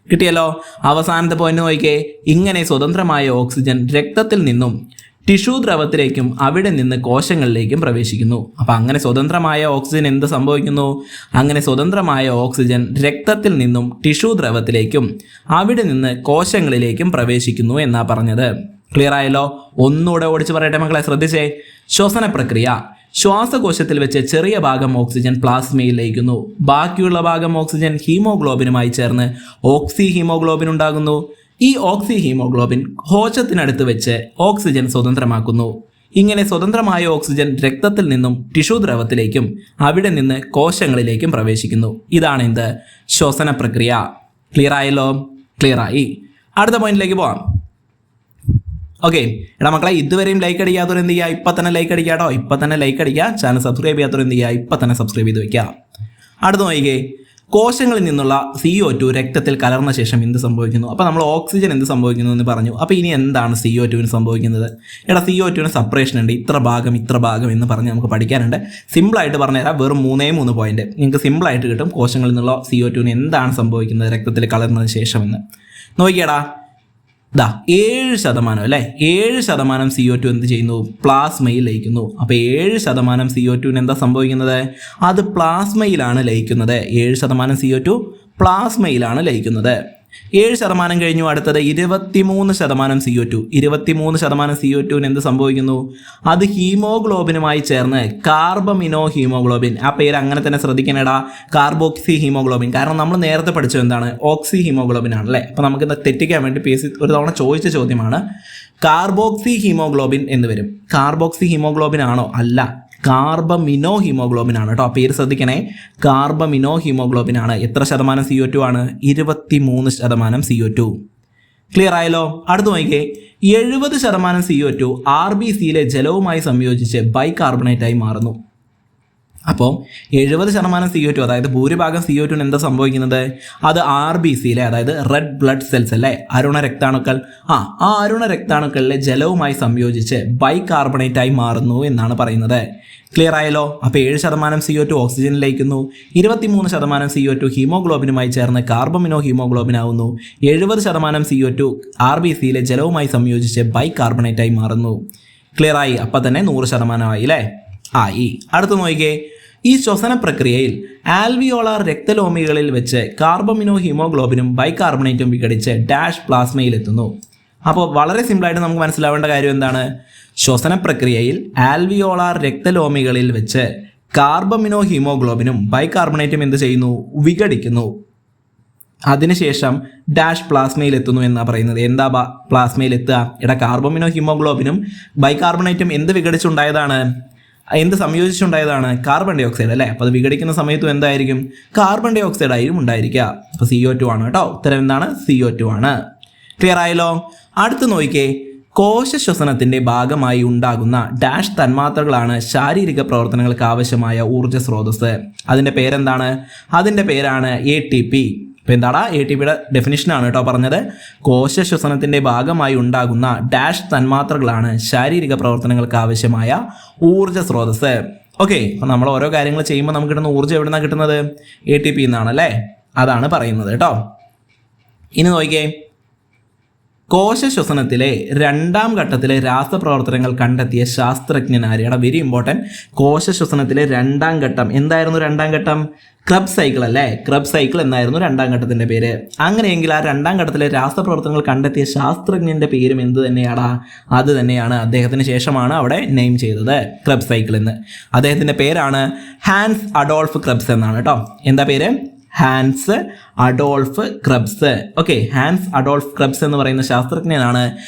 കിട്ടിയല്ലോ? അവസാനത്തെ പോയിന്റ് നോക്കിക്കേ, ഇങ്ങനെ സ്വതന്ത്രമായ ഓക്സിജൻ രക്തത്തിൽ നിന്നും ടിഷ്യൂ ദ്രവത്തിലേക്കും അവിടെ നിന്ന് കോശങ്ങളിലേക്കും പ്രവേശിക്കുന്നു. അപ്പം അങ്ങനെ സ്വതന്ത്രമായ ഓക്സിജൻ എന്ത് സംഭവിക്കുന്നു? അങ്ങനെ സ്വതന്ത്രമായ ഓക്സിജൻ രക്തത്തിൽ നിന്നും ടിഷ്യൂ ദ്രവത്തിലേക്കും അവിടെ നിന്ന് കോശങ്ങളിലേക്കും പ്രവേശിക്കുന്നു എന്നാ പറഞ്ഞത്. ക്ലിയർ ആയല്ലോ? ഒന്നുകൂടെ ഓടിച്ച് പറയട്ടെ മക്കളെ, ശ്രദ്ധിച്ചേ. ശ്വസന പ്രക്രിയ: ശ്വാസകോശത്തിൽ വെച്ച് ചെറിയ ഭാഗം ഓക്സിജൻ പ്ലാസ്മയിൽ ലയിക്കുന്നു. ബാക്കിയുള്ള ഭാഗം ഓക്സിജൻ ഹീമോഗ്ലോബിനുമായി ചേർന്ന് ഓക്സി ഹീമോഗ്ലോബിൻ ഉണ്ടാകുന്നു. ഈ ഓക്സി ഹീമോഗ്ലോബിൻ കോശത്തിനടുത്ത് വെച്ച് ഓക്സിജൻ സ്വതന്ത്രമാക്കുന്നു. ഇങ്ങനെ സ്വതന്ത്രമായ ഓക്സിജൻ രക്തത്തിൽ നിന്നും ടിഷ്യൂ ദ്രവത്തിലേക്കും അവിടെ നിന്ന് കോശങ്ങളിലേക്കും പ്രവേശിക്കുന്നു. ഇതാണ് എന്ത്? ശ്വസന പ്രക്രിയ. ക്ലിയർ ആയല്ലോ? ക്ലിയർ ആയി. അടുത്ത പോയിന്റിലേക്ക് പോവാം. ഓക്കെ, എടാ മക്കളെ, ഇതുവരെയും ലൈക്ക് അടിക്കാത്തവർ എന്ത് ചെയ്യുക? ഇപ്പം തന്നെ ലൈക്ക് അടിക്കാട്ടോ. ഇപ്പം തന്നെ ലൈക്ക് അടിക്കുക. ചാനൽ സബ്സ്ക്രൈബ് ചെയ്യാത്തവർ എന്ത് ചെയ്യുക? ഇപ്പം തന്നെ സബ്സ്ക്രൈബ് ചെയ്ത് വെക്കുക. അടുത്ത നോക്കിക്കേ, കോശങ്ങളിൽ നിന്നുള്ള CO2 രക്തത്തിൽ കലർന്ന ശേഷം എന്ത് സംഭവിക്കുന്നു? അപ്പോൾ നമ്മൾ ഓക്സിജൻ എന്ത് സംഭവിക്കുന്നു എന്ന് പറഞ്ഞു. അപ്പോൾ ഇനി എന്താണ് CO2 സംഭവിക്കുന്നത്? എടാ, CO2 സെപ്പറേഷൻ ഉണ്ട്. ഇത്ര ഭാഗം എന്ന് പറഞ്ഞ് നമുക്ക് പഠിക്കാനുണ്ട്. സിമ്പിളായിട്ട് പറഞ്ഞുതരാം. വെറും 3 പോയിന്റ് നിങ്ങൾക്ക് സിമ്പിളായിട്ട് കിട്ടും. കോശങ്ങളിൽ നിന്നുള്ള CO2 എന്താണ് സംഭവിക്കുന്നത് രക്തത്തിൽ കലർന്നതിന് ശേഷം എന്ന് നോക്കിയടാ. 7% അല്ലേ? 7% CO2 എന്ത് ചെയ്യുന്നു? പ്ലാസ്മയിൽ ലയിക്കുന്നു. അപ്പോൾ 7% CO2 എന്താ സംഭവിക്കുന്നത്? അത് പ്ലാസ്മയിലാണ് ലയിക്കുന്നത്. 7% CO2 പ്ലാസ്മയിലാണ് ലയിക്കുന്നത്. 7% കഴിഞ്ഞു. അടുത്തത് 23% CO2. 23% CO2 എന്ത് സംഭവിക്കുന്നു? അത് ഹീമോഗ്ലോബിനുമായി ചേർന്ന് കാർബമിനോ ഹീമോഗ്ലോബിൻ. ആ പേര് അങ്ങനെ തന്നെ ശ്രദ്ധിക്കണേടാ, കാർബോക്സി ഹീമോഗ്ലോബിൻ. കാരണം നമ്മൾ നേരത്തെ പഠിച്ചത് എന്താണ്? ഓക്സി ഹീമോഗ്ലോബിൻ ആണല്ലേ. അപ്പോൾ നമുക്ക് തെറ്റിക്കാൻ വേണ്ടി PSC ഒരു തവണ ചോദിച്ച ചോദ്യമാണ്. കാർബോക്സി ഹീമോഗ്ലോബിൻ എന്ന് വരും. കാർബോക്സി ഹീമോഗ്ലോബിൻ ആണോ? അല്ല, കാർബമിനോ ഹീമോഗ്ലോബിൻ ആണ് കേട്ടോ. പേര് ശ്രദ്ധിക്കണേ, കാർബമിനോ ഹീമോഗ്ലോബിൻ ആണ്. എത്ര ശതമാനം CO2 ആണ്? 23% CO2. ക്ലിയർ ആയല്ലോ? അടുത്ത് നോക്കിക്കേ, 70% CO2 RBCയിലെ ജലവുമായി സംയോജിച്ച് ബൈകാർബണേറ്റായി മാറുന്നു. അപ്പോൾ 70% CO2, അതായത് ഭൂരിഭാഗം CO2 എന്താ സംഭവിക്കുന്നത്? അത് RBCയിലെ, അതായത് റെഡ് ബ്ലഡ് സെൽസ് അല്ലേ, അരുണ രക്താണുക്കൾ. ആ അരുണ രക്താണുക്കളിലെ ജലവുമായി സംയോജിച്ച് ബൈകാർബണേറ്റായി മാറുന്നു എന്നാണ് പറയുന്നത്. ക്ലിയർ ആയല്ലോ? അപ്പോൾ 7% CO2 ഓക്സിജനിൽ ലയിക്കുന്നു. 23% CO2 ഹീമോഗ്ലോബിനുമായി ചേർന്ന് കാർബമിനോ ഹീമോഗ്ലോബിൻ ആവുന്നു. 70% CO2 RBCയിലെ ജലവുമായി സംയോജിച്ച് ബൈകാർബണേറ്റായി മാറുന്നു. ക്ലിയർ ആയി? അപ്പം തന്നെ 100% ആയി അല്ലേ? ആയി. അടുത്ത് നോക്കിക്കേ, ഈ ശ്വസന പ്രക്രിയയിൽ ആൽവിയോളാർ രക്തലോമികളിൽ വെച്ച് കാർബമിനോ ഹീമോഗ്ലോബിനും ബൈകാർബണേറ്റും വിഘടിച്ച് ഡാഷ് പ്ലാസ്മയിലെത്തുന്നു. അപ്പോൾ വളരെ സിമ്പിളായിട്ട് നമുക്ക് മനസ്സിലാവേണ്ട കാര്യം എന്താണ്? ശ്വസന പ്രക്രിയയിൽ ആൽവിയോളാർ രക്തലോമികളിൽ വെച്ച് കാർബമിനോ ഹീമോഗ്ലോബിനും ബൈകാർബണേറ്റും എന്ത് ചെയ്യുന്നു? വിഘടിക്കുന്നു. അതിനുശേഷം ഡാഷ് പ്ലാസ്മയിൽ എത്തുന്നു എന്നാണ് പറയുന്നത്. എന്താ പ്ലാസ്മയിൽ എത്തുക? കാർബമിനോ ഹീമോഗ്ലോബിനും ബൈകാർബണേറ്റും എന്ത് വിഘടിച്ചുണ്ടായതാണ്? എന്ത് സംയോജിച്ചുണ്ടായതാണ്? കാർബൺ ഡൈ ഓക്സൈഡ് അല്ലേ? അപ്പോൾ അത് വിഘടിക്കുന്ന സമയത്തും എന്തായിരിക്കും? കാർബൺ ഡൈ ഓക്സൈഡ് ആയിരിക്കും ഉണ്ടായിരിക്കുക. അപ്പോൾ CO2 ആണ് കേട്ടോ. ഉത്തരം എന്താണ്? CO2 ആണ്. ക്ലിയർ ആയല്ലോ? അടുത്ത് നോക്കിക്കേ, കോശ ശ്വസനത്തിന്റെ ഭാഗമായി ഉണ്ടാകുന്ന ഡാഷ് തന്മാത്രകളാണ് ശാരീരിക പ്രവർത്തനങ്ങൾക്ക് ആവശ്യമായ ഊർജ്ജ സ്രോതസ്. അതിൻ്റെ പേരെന്താണ്? അതിൻ്റെ പേരാണ് ATP. അപ്പോൾ എന്താണ് ATPയുടെ ഡെഫിനിഷനാണ് കേട്ടോ പറഞ്ഞത്. കോശ ശ്വസനത്തിന്റെ ഭാഗമായി ഉണ്ടാകുന്ന ഡാഷ് തന്മാത്രകളാണ് ശാരീരിക പ്രവർത്തനങ്ങൾക്ക് ആവശ്യമായ ഊർജ്ജ സ്രോതസ്. ഓക്കെ, അപ്പോൾ നമ്മൾ ഓരോ കാര്യങ്ങൾ ചെയ്യുമ്പോൾ നമുക്ക് കിട്ടുന്ന ഊർജ്ജം എവിടെ നിന്നാണ് കിട്ടുന്നത്? ATP എന്നാണല്ലേ? അതാണ് പറയുന്നത് കേട്ടോ. ഇനി നോക്കിക്കേ, കോശ ശ്വസനത്തിലെ 2ാം ഘട്ടത്തിലെ രാസപ്രവർത്തനങ്ങൾ കണ്ടെത്തിയ ശാസ്ത്രജ്ഞനാരെയാണ്? Very important. കോശ ശ്വസനത്തിലെ 2ാം ഘട്ടം എന്തായിരുന്നു? 2ാം ഘട്ടം ക്രബ്സ് സൈക്കിൾ അല്ലേ? ക്രബ്സ് സൈക്കിൾ എന്നായിരുന്നു 2ാം ഘട്ടത്തിൻ്റെ പേര്. അങ്ങനെയെങ്കിൽ ആ 2ാം ഘട്ടത്തിലെ രാസപ്രവർത്തനങ്ങൾ കണ്ടെത്തിയ ശാസ്ത്രജ്ഞൻ്റെ പേരും എന്ത് തന്നെയാടാ? അത് തന്നെയാണ്. അദ്ദേഹത്തിന് ശേഷമാണ് അവിടെ നെയിം ചെയ്തത് ക്രബ്സ് സൈക്കിൾ എന്ന്. അദ്ദേഹത്തിൻ്റെ പേരാണ് ഹാൻസ് അഡോൾഫ് ക്രബ്സ് എന്നാണ് കേട്ടോ. എന്താ പേര്? Hans Adolf Krebs. Okay, Hans Adolf Krebs എന്ന് പറയുന്ന ശാസ്ത്രജ്ഞനാണ്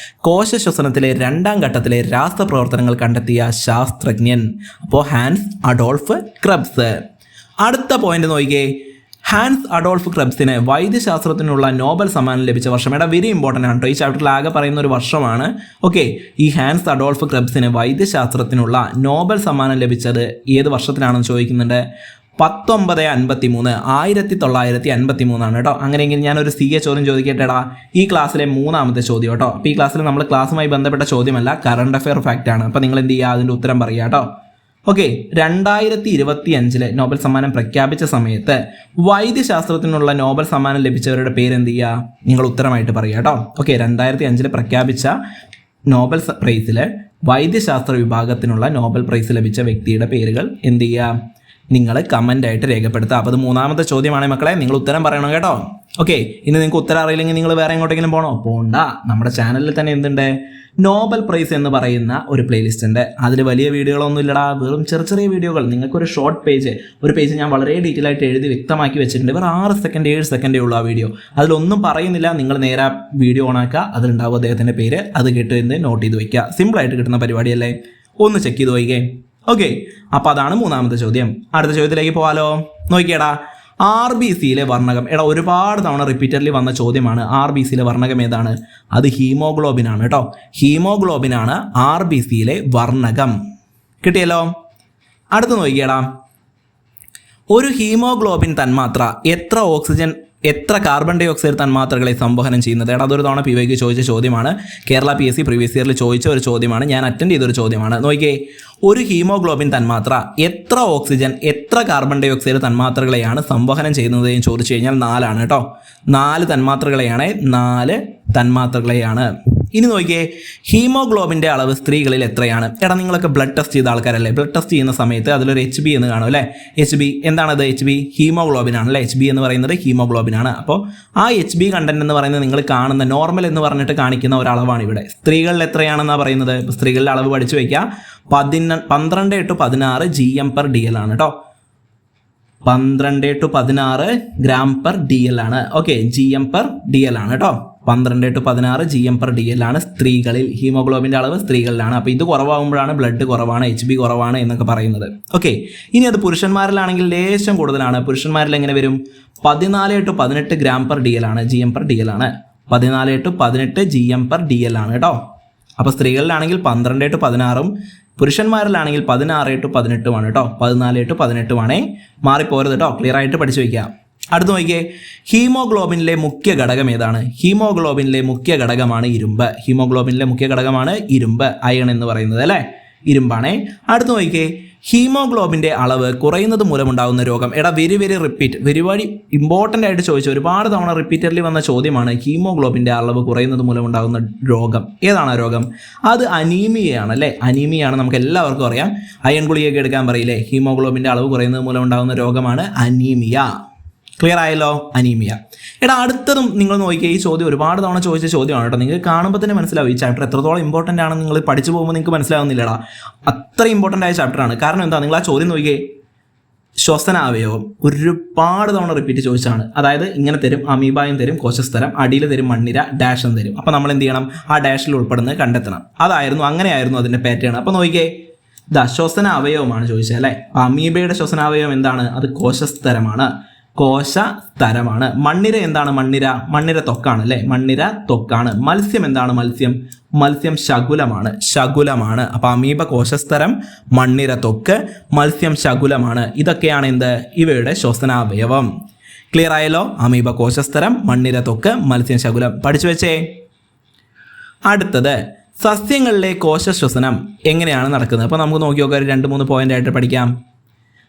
കോശ ശ്വസനത്തിലെ 2ാം ഘട്ടത്തിലെ രാസപ്രവർത്തനങ്ങൾ കണ്ടെത്തിയ ശാസ്ത്രജ്ഞൻ. അപ്പോൾ ഹാൻസ് അഡോൾഫ് ക്രബ്സ്. അടുത്ത പോയിന്റ് നോക്കിക്കേ, ഹാൻസ് അഡോൾഫ് ക്രബ്സിന് വൈദ്യശാസ്ത്രത്തിനുള്ള നോബൽ സമ്മാനം ലഭിച്ച വർഷം. വെരി ഇമ്പോർട്ടൻ്റ് ആണ് കേട്ടോ. ഈ ചാപ്റ്ററിൽ ആകെ പറയുന്ന ഒരു വർഷമാണ്. ഓക്കെ, ഈ ഹാൻസ് അഡോൾഫ് ക്രബ്സിന് വൈദ്യശാസ്ത്രത്തിനുള്ള നോബൽ സമ്മാനം ലഭിച്ചത് ഏത് വർഷത്തിലാണെന്ന് ചോദിക്കുന്നുണ്ട്. 1953, 1953 കേട്ടോ. അങ്ങനെയെങ്കിൽ ഞാനൊരു CA ചോദ്യം ചോദിക്കട്ടെടാ. ഈ ക്ലാസ്സിലെ 3ാമത്തെ ചോദ്യം കേട്ടോ. അപ്പോൾ ഈ ക്ലാസ്സിൽ നമ്മൾ ക്ലാസ്സുമായി ബന്ധപ്പെട്ട ചോദ്യമല്ല, കറണ്ട് അഫെയർ ഫാക്റ്റ് ആണ്. അപ്പോൾ നിങ്ങൾ എന്ത് ചെയ്യുക? അതിൻ്റെ ഉത്തരം പറയുക കേട്ടോ. ഓക്കെ, 2025 നോബൽ സമ്മാനം പ്രഖ്യാപിച്ച സമയത്ത് വൈദ്യശാസ്ത്രത്തിനുള്ള നോബൽ സമ്മാനം ലഭിച്ചവരുടെ പേര് എന്ത് ചെയ്യുക? നിങ്ങൾ ഉത്തരമായിട്ട് പറയുക കേട്ടോ. ഓക്കെ, 2005 പ്രഖ്യാപിച്ച നോബൽ പ്രൈസിൽ വൈദ്യശാസ്ത്ര വിഭാഗത്തിനുള്ള നോബൽ പ്രൈസ് ലഭിച്ച വ്യക്തിയുടെ പേരുകൾ എന്ത് ചെയ്യുക? നിങ്ങൾ കമൻ്റായിട്ട് രേഖപ്പെടുത്തുക. അപ്പോൾ അത് 3ാമത്തെ ചോദ്യമാണ് മക്കളെ. നിങ്ങൾ ഉത്തരം പറയണം കേട്ടോ. ഓക്കെ, ഇനി നിങ്ങൾക്ക് ഉത്തരം അറിയില്ലെങ്കിൽ നിങ്ങൾ വേറെ എങ്ങോട്ടെങ്കിലും പോകണ്ട. നമ്മുടെ ചാനലിൽ തന്നെ എന്തുണ്ട്? നോബൽ പ്രൈസ് എന്ന് പറയുന്ന ഒരു പ്ലേലിസ്റ്റ് ഉണ്ട്. അതിൽ വലിയ വീഡിയോകളൊന്നും ഇല്ലടാ, വെറും ചെറിയ വീഡിയോകൾ. നിങ്ങൾക്കൊരു ഷോർട്ട് പേജ്, ഒരു പേജ് ഞാൻ വളരെ ഡീറ്റെയിൽ ആയിട്ട് എഴുതി വ്യക്തമാക്കി വെച്ചിട്ടുണ്ട്. വേറെ 6 സെക്കൻഡ് 7 സെക്കൻഡേ ഉള്ളൂ ആ വീഡിയോ. അതിലൊന്നും പറയുന്നില്ല. നിങ്ങൾ നേരെ വീഡിയോ ഓണാക്കുക, അതിലുണ്ടാവും അദ്ദേഹത്തിൻ്റെ പേര്. അത് കേട്ട് നോട്ട് ചെയ്ത് വയ്ക്കുക. സിമ്പിളായിട്ട് കിട്ടുന്ന പരിപാടിയല്ലേ? ഒന്ന് ചെക്ക് ചെയ്ത് നോക്കിക്കേ. ഓക്കെ, അപ്പോൾ അതാണ് 3ാമത്തെ ചോദ്യം. അടുത്ത ചോദ്യത്തിലേക്ക് പോകാലോ. നോക്കിയേടാ, RBCയിലെ വർണ്ണകം. ഒരുപാട് തവണ റിപ്പീറ്റഡ്ലി വന്ന ചോദ്യമാണ്. RBCയിലെ വർണ്ണകം ഏതാണ്? അത് ഹീമോഗ്ലോബിൻ ആണ് കേട്ടോ. ഹീമോഗ്ലോബിനാണ് RBCയിലെ വർണ്ണകം. കിട്ടിയല്ലോ. അടുത്ത് നോക്കിയേടാ, ഒരു ഹീമോഗ്ലോബിൻ തന്മാത്ര എത്ര കാർബൺ ഡൈ ഓക്സൈഡ് തന്മാത്രകളെ സംവഹനം ചെയ്യുന്നത്? അതൊരു തവണ PYQ ചോദിച്ച ചോദ്യമാണ്. കേരള PSC പ്രീവിയസ് ഇയറിൽ ചോദിച്ച ഒരു ചോദ്യമാണ്. ഞാൻ അറ്റൻഡ് ചെയ്തൊരു ചോദ്യമാണ്. നോക്കിയേ, ഒരു ഹീമോഗ്ലോബിൻ തന്മാത്ര എത്ര ഓക്സിജൻ എത്ര കാർബൺ ഡൈ ഓക്സൈഡ് തന്മാത്രകളെയാണ് സംവഹനം ചെയ്യുന്നത് എന്ന് ചോദിച്ചു കഴിഞ്ഞാൽ 4 ആണ് കേട്ടോ. 4 തന്മാത്രകളെയാണ്. ഇനി നോക്കിയേ, ഹീമോഗ്ലോബിൻ്റെ അളവ് സ്ത്രീകളിൽ എത്രയാണ്? നിങ്ങളൊക്കെ ബ്ലഡ് ടെസ്റ്റ് ചെയ്ത ആൾക്കാരല്ലേ? ബ്ലഡ് ടെസ്റ്റ് ചെയ്യുന്ന സമയത്ത് അതിലൊരു HB എന്ന് കാണും അല്ലേ? HB എന്താണത്? HB ഹീമോഗ്ലോബിൻ ആണല്ലേ? HB എന്ന് പറയുന്നത് ഹീമോഗ്ലോബിൻ ആണ്. അപ്പോൾ ആ HB കണ്ടന്റ് എന്ന് പറയുന്നത് നിങ്ങൾ കാണുന്ന നോർമൽ എന്ന് പറഞ്ഞിട്ട് കാണിക്കുന്ന ഒരളവാണ് ഇവിടെ. സ്ത്രീകളിൽ എത്രയാണെന്നാണ് പറയുന്നത്? സ്ത്രീകളുടെ അളവ് പഠിച്ചു വയ്ക്കുക. 12/16 GM/DL ആണ് കേട്ടോ. 12/16 gram/DL ആണ്. ഓക്കെ, GM/DL ആണ് കേട്ടോ. 12/16 GM/DL ആണ് സ്ത്രീകളിൽ. ഹീമോഗ്ലോബിൻ്റെ അളവ് സ്ത്രീകളിലാണ്. അപ്പോൾ ഇത് കുറവാകുമ്പോഴാണ് ബ്ലഡ് കുറവാണ്, HB കുറവാണ് എന്നൊക്കെ പറയുന്നത്. ഓക്കെ, ഇനി അത് പുരുഷന്മാരിലാണെങ്കിൽ ലേശം കൂടുതലാണ്. പുരുഷന്മാരിൽ എങ്ങനെ വരും? 14/18 gram/DL ആണ്, GM/DL ആണ്. 14/18 GM/DL ആണ് കേട്ടോ. അപ്പോൾ സ്ത്രീകളിലാണെങ്കിൽ 12/16 പുരുഷന്മാരിലാണെങ്കിൽ 16/18 ആണ് കേട്ടോ. 14/18 മാറിപ്പോരുത് കേട്ടോ. ക്ലിയർ ആയിട്ട് പഠിച്ചു വയ്ക്കുക. അടുത്ത് നോക്കിയേ, ഹീമോഗ്ലോബിനിലെ മുഖ്യ ഘടകം ഏതാണ്? ഹീമോഗ്ലോബിനിലെ മുഖ്യ ഘടകമാണ് ഇരുമ്പ്. ഹീമോഗ്ലോബിനിലെ മുഖ്യ ഘടകമാണ് ഇരുമ്പ്, അയൺ എന്ന് പറയുന്നത് അല്ലേ? ഇരുമ്പാണേ. അടുത്ത് നോക്കിയേ, ഹീമോഗ്ലോബിൻ്റെ അളവ് കുറയുന്നത് മൂലമുണ്ടാകുന്ന രോഗം. വെരി ഇമ്പോർട്ടൻ്റ് ആയിട്ട് ചോദിച്ചു, ഒരുപാട് തവണ റിപ്പീറ്റഡ്ലി വന്ന ചോദ്യമാണ്. ഹീമോഗ്ലോബിൻ്റെ അളവ് കുറയുന്നത് മൂലമുണ്ടാകുന്ന രോഗം ഏതാണ്? ആ രോഗം അത് അനീമിയയാണ് അല്ലേ? അനീമിയാണ്, നമുക്ക് എല്ലാവർക്കും അറിയാം. അയൺ ഗുളികയൊക്കെ എടുക്കാൻ പറയില്ലേ? ഹീമോഗ്ലോബിൻ്റെ അളവ് കുറയുന്നത് മൂലമുണ്ടാകുന്ന രോഗമാണ് അനീമിയ. ക്ലിയർ ആയല്ലോ? അനീമിയ. അടുത്തതും നിങ്ങൾ നോക്കിയാൽ ഈ ചോദ്യം ഒരുപാട് തവണ ചോദിച്ച ചോദ്യമാണ് കേട്ടോ. നിങ്ങൾക്ക് കാണുമ്പോൾ തന്നെ മനസ്സിലാവും ഈ ചാപ്റ്റർ എത്രത്തോളം ഇമ്പോർട്ടൻ്റ് ആണെന്ന്. നിങ്ങൾ പഠിച്ചു പോകുമ്പോൾ നിങ്ങൾക്ക് മനസ്സിലാവുന്നില്ലടാ, അത്ര ഇമ്പോർട്ടൻ്റ് ആയ ചാപ്റ്ററാണ്. കാരണം എന്താ? നിങ്ങൾ ആ ചോദ്യം നോക്കിയേ, ശ്വസനാവയവം ഒരുപാട് തവണ റിപ്പീറ്റ് ചോദിച്ചാണ്. അതായത് ഇങ്ങനെ തരും, അമീബായും തരും, കോശസ്തരം, അടിയിൽ തരും മണ്ണിര, ഡാഷും തരും. അപ്പോൾ നമ്മൾ എന്ത് ചെയ്യണം? ആ ഡാഷിൽ ഉൾപ്പെടുന്നത് കണ്ടെത്തണം. അങ്ങനെയായിരുന്നു അതിൻ്റെ പാറ്റേൺ. അപ്പോൾ നോക്കിയേ, ശ്വസന അവയവമാണ് ചോദിച്ചത് അല്ലേ. അമീബയുടെ ശ്വസനാവയവം എന്താണ്? അത് കോശസ്തരമാണ്. മണ്ണിര എന്താണ്? മണ്ണിര ത്വക്കാണ് അല്ലേ. മണ്ണിര ത്വക്കാണ്. മത്സ്യം എന്താണ്? മത്സ്യം ശകുലമാണ്. അപ്പൊ അമീബ കോശസ്തരം, മണ്ണിര ത്വക്ക്, മത്സ്യം ശകുലമാണ്. ഇതൊക്കെയാണ് എന്ത്? ഇവയുടെ ശ്വസനാവയവം. ക്ലിയർ ആയല്ലോ? അമീബ കോശസ്തരം, മണ്ണിര ത്വക്ക്, മത്സ്യം ശകുലം. പഠിച്ചു വെച്ചേ. അടുത്തത്, സസ്യങ്ങളിലെ കോശശ്വസനം എങ്ങനെയാണ് നടക്കുന്നത്? അപ്പോൾ നമുക്ക് നോക്കി നോക്കാം, 2-3 പോയിന്റ് ആയിട്ട് പഠിക്കാം.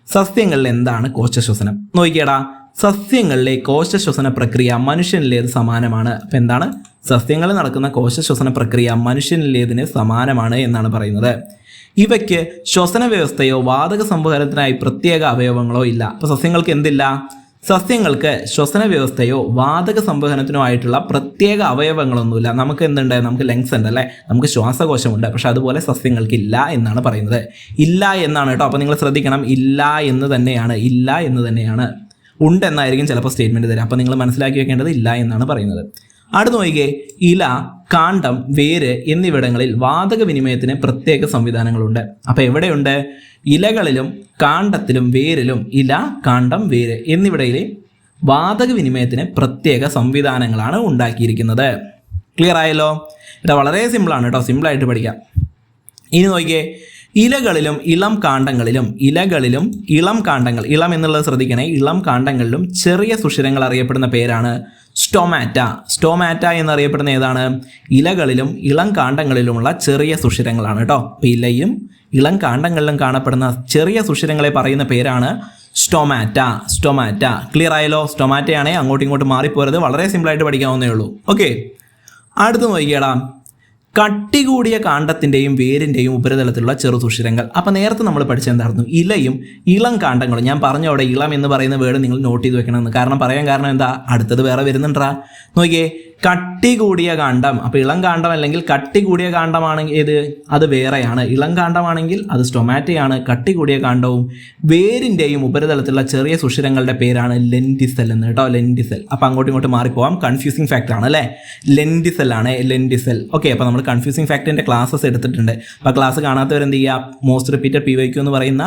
സസ്യങ്ങളിൽ എന്താണ് കോശശ്വസനം? നോക്കിയേടാ, സസ്യങ്ങളിലെ കോശശ്വസന പ്രക്രിയ മനുഷ്യനിലേത് സമാനമാണ്. അപ്പം എന്താണ്? സസ്യങ്ങളിൽ നടക്കുന്ന കോശശ്വസന പ്രക്രിയ മനുഷ്യനിലേതിന് സമാനമാണ് എന്നാണ് പറയുന്നത്. ഇവയ്ക്ക് ശ്വസന വ്യവസ്ഥയോ വാതക സംവഹനത്തിനായി പ്രത്യേക അവയവങ്ങളോ ഇല്ല. അപ്പോൾ സസ്യങ്ങൾക്ക് എന്തില്ല? സസ്യങ്ങൾക്ക് ശ്വസന വ്യവസ്ഥയോ വാതക സംവഹനത്തിനോ ആയിട്ടുള്ള പ്രത്യേക അവയവങ്ങളൊന്നുമില്ല. നമുക്ക് എന്തുണ്ട്? നമുക്ക് ലങ്സ് ഉണ്ട് അല്ലേ, നമുക്ക് ശ്വാസകോശമുണ്ട്. പക്ഷെ അതുപോലെ സസ്യങ്ങൾക്ക് ഇല്ല എന്നാണ് പറയുന്നത്. ഇല്ല എന്നാണ് കേട്ടോ. അപ്പോൾ നിങ്ങൾ ശ്രദ്ധിക്കണം, ഇല്ല എന്ന് തന്നെയാണ്. ഉണ്ട് എന്നായിരിക്കും ചിലപ്പോൾ സ്റ്റേറ്റ്മെൻറ്റ് തരാം. അപ്പോൾ നിങ്ങൾ മനസ്സിലാക്കി വെക്കേണ്ടത് ഇല്ല എന്നാണ് പറയുന്നത്. അടുത്ത് നോക്കിയേ, ഇല, കാണ്ഡം, വേര് എന്നിവിടങ്ങളിൽ വാതക വിനിമയത്തിന് പ്രത്യേക സംവിധാനങ്ങളുണ്ട്. അപ്പോൾ എവിടെയുണ്ട്? ഇലകളിലും കാണ്ഡത്തിലും വേരിലും, ഇല, കാണ്ഡം, വേര് എന്നിവിടയിലെ വാതക വിനിമയത്തിന് പ്രത്യേക സംവിധാനങ്ങളാണ് ഉണ്ടാക്കിയിരിക്കുന്നത്. ക്ലിയർ ആയല്ലോ? ഇത് വളരെ സിമ്പിളാണ് കേട്ടോ, സിമ്പിളായിട്ട് പഠിക്കാം. ഇനി നോക്കിയേ, ഇലകളിലും ഇളം കാണ്ഡങ്ങളിലും, ഇളം എന്നുള്ളത് ശ്രദ്ധിക്കണേ, ഇളം കാണ്ഡങ്ങളിലും ചെറിയ സുഷിരങ്ങൾ അറിയപ്പെടുന്ന പേരാണ് സ്റ്റോമാറ്റ എന്നറിയപ്പെടുന്ന ഏതാണ്? ഇലകളിലും ഇളം കാണ്ഡങ്ങളിലുമുള്ള ചെറിയ സുഷിരങ്ങളാണ് കേട്ടോ. അപ്പോൾ ഇലയും ഇളം കാണ്ഡങ്ങളിലും കാണപ്പെടുന്ന ചെറിയ സുഷിരങ്ങളെ പറയുന്ന പേരാണ് സ്റ്റോമാറ്റ. ക്ലിയർ ആയല്ലോ? സ്റ്റോമാറ്റയാണേ അങ്ങോട്ടും ഇങ്ങോട്ടും മാറിപ്പോരുത്, വളരെ സിമ്പിളായിട്ട് പഠിക്കാവുന്നേ ഉള്ളൂ. ഓക്കെ, അടുത്ത് നോക്കിയേടാ, കട്ടി കൂടിയ കാണ്ഡത്തിൻ്റെയും വേരിൻ്റെയും ഉപരിതലത്തിലുള്ള ചെറു സുഷിരങ്ങൾ. അപ്പം നേരത്തെ നമ്മൾ പഠിച്ചെന്തായിരുന്നു? ഇലയും ഇളം കാണ്ഡങ്ങളും. ഞാൻ പറഞ്ഞ അവിടെ ഇളം എന്ന് പറയുന്ന വേർഡ് നിങ്ങൾ നോട്ട് ചെയ്ത് വെക്കണമെന്ന്. കാരണം എന്താ? അടുത്തത് വേറെ വരുന്നുണ്ടാ. നോക്കിയേ, കട്ടി കൂടിയ കാണ്ഡം. അപ്പോൾ ഇളം കാണ്ഡം അല്ലെങ്കിൽ കട്ടി കൂടിയ കാണ്ഡമാണെങ്കിൽ ഏത്? അത് വേറെയാണ്. ഇളം കാണ്ഡമാണെങ്കിൽ അത് സ്റ്റൊമാറ്റയാണ്. കട്ടി കൂടിയ കാണ്ഡവും വേരിൻ്റെയും ഉപരിതലത്തിലുള്ള ചെറിയ സുഷിരങ്ങളുടെ പേരാണ് ലെൻറ്റിസെൽ എന്ന് കേട്ടോ. ലെൻറ്റിസെൽ. അപ്പോൾ അങ്ങോട്ടും ഇങ്ങോട്ട് മാറിപ്പോവാം, കൺഫ്യൂസിങ് ഫാക്ടർ ആണ് അല്ലേ. ലെൻറ്റിസെൽ. ഓക്കെ, അപ്പോൾ നമ്മൾ കൺഫ്യൂസിങ് ഫാക്ടറിൻ്റെ ക്ലാസ്സസ് എടുത്തിട്ടുണ്ട്. അപ്പോൾ ക്ലാസ് കാണാത്തവരെന്ത് ചെയ്യുക? മോസ്റ്റ് റിപ്പീറ്റഡ് PYQ എന്ന് പറയുന്ന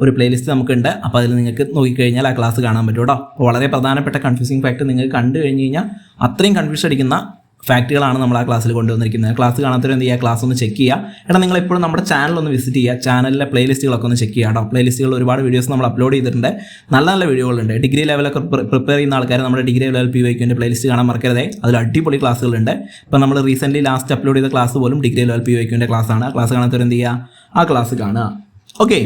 ഒരു പ്ലേലിസ്റ്റ് നമുക്കുണ്ട്. അപ്പോൾ അതിൽ നിങ്ങൾക്ക് നോക്കിക്കഴിഞ്ഞാൽ ആ ക്ലാസ് കാണാൻ പറ്റും കേട്ടോ. അപ്പോൾ വളരെ പ്രധാനപ്പെട്ട കൺഫ്യൂസിങ് ഫാക്ടർ നിങ്ങൾക്ക് കണ്ടു കഴിഞ്ഞ് കഴിഞ്ഞാൽ അത്രയും കൺഫ്യൂഷൻ അടിക്കുന്ന ഫാക്റ്റുകളാണ് നമ്മൾ ആ ക്ലാസ്സിൽ കൊണ്ടുവന്നിരിക്കുന്നത്. ക്ലാസ് കാണാത്തവർ എന്ത് ചെയ്യുക? ക്ലാസ് ഒന്ന് ചെക്ക് ചെയ്യുക. നിങ്ങൾ എപ്പോഴും നമ്മുടെ ചാനൽ ഒന്ന് വിസിറ്റ് ചെയ്യുക. ചാനലിലെ പ്ലേലിസ്റ്റുകളൊക്കെ ഒന്ന് ചെക്ക് ചെയ്യുക കേട്ടോ. പ്ലേലിസ്റ്റുകൾ ഒരുപാട് വീഡിയോസ് നമ്മൾ അപ്ലോഡ് ചെയ്തിട്ടുണ്ട്. നല്ല വീഡിയോകളുണ്ട്. ഡിഗ്രി ലെവലൊക്കെ പ്രിപ്പയർ ചെയ്യുന്ന ആൾക്കാർ നമ്മുടെ ഡിഗ്രി ലെവൽ PYQൻ്റെ പ്ലേലിസ്റ്റ് കാണാൻ മറക്കരുതേ. അതിൽ അടിപൊളി ക്ലാസ്സുകളുണ്ട്. ഇപ്പോൾ നമ്മൾ റീസെൻ്റ്ലി ലാസ്റ്റ് അപ്ലോഡ് ചെയ്ത ക്ലാസ് പോലും ഡിഗ്രി ലെവൽ PYQൻ്റെ ക്ലാസ്സാണ്. ആ ക്ലാസ് കാണാത്തവർ എന്ത് ചെയ്യുക? ആ ക്ലാസ് കാണുക. ഓക്കെ,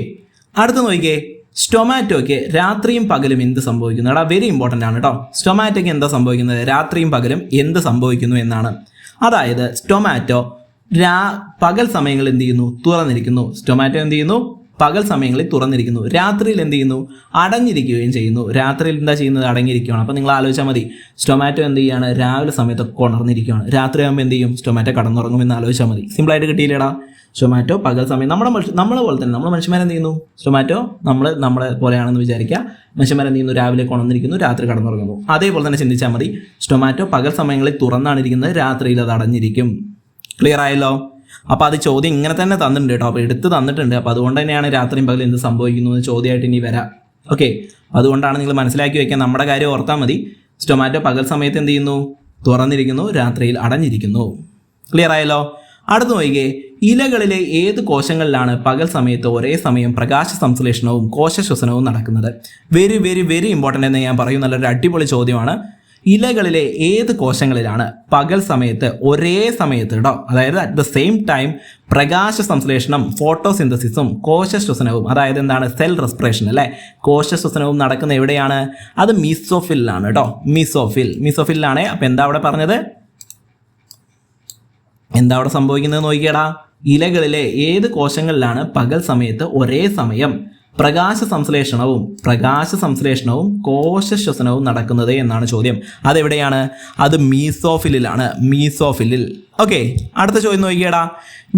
അടുത്ത് നോക്കിയേ, സ്റ്റൊമാറ്റോയ്ക്ക് രാത്രിയും പകലും എന്ത് സംഭവിക്കുന്നു? എടാ, വെരി ഇമ്പോർട്ടൻ്റ് ആണ് കേട്ടോ. സ്റ്റൊമാറ്റോയ്ക്ക് എന്താ സംഭവിക്കുന്നത്? രാത്രിയും പകലും എന്ത് സംഭവിക്കുന്നു എന്നാണ്. അതായത് സ്റ്റൊമാറ്റോ പകൽ സമയങ്ങളിൽ എന്ത് ചെയ്യുന്നു? തുറന്നിരിക്കുന്നു. സ്റ്റൊമാറ്റോ എന്ത് ചെയ്യുന്നു? പകൽ സമയങ്ങളിൽ തുറന്നിരിക്കുന്നു. രാത്രിയിൽ എന്ത് ചെയ്യുന്നു? അടഞ്ഞിരിക്കുകയും ചെയ്യുന്നു. രാത്രിയിൽ എന്താ ചെയ്യുന്നത്? അടങ്ങിയിരിക്കുകയാണ്. അപ്പോൾ നിങ്ങൾ ആലോചിച്ചാൽ മതി, സ്റ്റൊമാറ്റോ എന്ത് ചെയ്യുകയാണ്? രാവിലെ സമയത്തൊക്കെ ഉണർന്നിരിക്കുകയാണ്. രാത്രിയാകുമ്പോൾ എന്ത് ചെയ്യും? സ്റ്റൊമാറ്റോ കടന്നുറങ്ങുമെന്ന് ആലോചിച്ചാൽ മതി. സിമ്പിളായിട്ട് കിട്ടിയില്ലേടാ? സ്റ്റൊമാറ്റോ പകൽ സമയം നമ്മളെ പോലെ തന്നെ നമ്മൾ മനുഷ്യന്മാരെന്ത് ചെയ്യുന്നു? സ്റ്റൊമാറ്റോ നമ്മളെ പോലെയാണെന്ന് വിചാരിക്കുക. മനുഷ്യന്മാരെന്ത് ചെയ്യുന്നു? രാവിലെ ഉണർന്നിരിക്കുന്നു, രാത്രി കടന്നുറങ്ങുന്നു. അതേപോലെ തന്നെ ചിന്തിച്ചാൽ മതി, സ്റ്റൊമാറ്റോ പകൽ സമയങ്ങളിൽ തുറന്നാണ് ഇരിക്കുന്നത്, രാത്രിയിൽ അത് അടഞ്ഞിരിക്കും. ക്ലിയർ ആയല്ലോ? അപ്പോൾ അത് ചോദ്യം ഇങ്ങനെ തന്നെ തന്നിട്ടുണ്ട് കേട്ടോ. അപ്പോൾ എടുത്ത് തന്നിട്ടുണ്ട്. അപ്പോൾ അതുകൊണ്ട് തന്നെയാണ് രാത്രിയും പകലും എന്ത് സംഭവിക്കുന്നു എന്ന് ചോദ്യമായിട്ട് ഇനി വരാം. ഓക്കെ, അതുകൊണ്ടാണ് നിങ്ങൾ മനസ്സിലാക്കി വയ്ക്കാൻ. നമ്മുടെ കാര്യം ഓർത്താൽ മതി. സ്റ്റൊമാറ്റോ പകൽ സമയത്ത് എന്ത് ചെയ്യുന്നു? തുറന്നിരിക്കുന്നു, രാത്രിയിൽ അടഞ്ഞിരിക്കുന്നു. ക്ലിയർ ആയല്ലോ? അടുത്ത് നോക്കിയേ, ഇലകളിലെ ഏത് കോശങ്ങളിലാണ് പകൽ സമയത്ത് ഒരേ സമയം പ്രകാശ സംശ്ലേഷണവും കോശശ്വസനവും നടക്കുന്നത്? വെരി വെരി വെരി ഇമ്പോർട്ടൻ്റ് എന്ന് ഞാൻ പറയും. നല്ലൊരു അടിപൊളി ചോദ്യമാണ്. ഇലകളിലെ ഏത് കോശങ്ങളിലാണ് പകൽ സമയത്ത് ഒരേ സമയത്ത് കേട്ടോ, അതായത് അറ്റ് ദ സെയിം ടൈം പ്രകാശ സംശ്ലേഷണം, ഫോട്ടോസിന്തസിസും കോശശ്വസനവും, അതായത് എന്താണ്? സെൽ റെസ്പിറേഷൻ അല്ലേ, കോശശ്വസനവും നടക്കുന്ന എവിടെയാണ്? അത് മീസോഫിലാണ് കേട്ടോ. മീസോഫിലാണ്. അപ്പം എന്താ അവിടെ പറഞ്ഞത്? എന്താ അവിടെ സംഭവിക്കുന്നത് നോക്കിയടാ? ഇലകളിലെ ഏത് കോശങ്ങളിലാണ് പകൽ സമയത്ത് ഒരേ സമയം പ്രകാശ സംശ്ലേഷണവും കോശശ്വസനവും നടക്കുന്നത് എന്നാണ് ചോദ്യം. അതെവിടെയാണ്? അത് മീസോഫിലിലാണ്. ഓക്കെ, അടുത്ത ചോദ്യം നോക്കിയേടാ,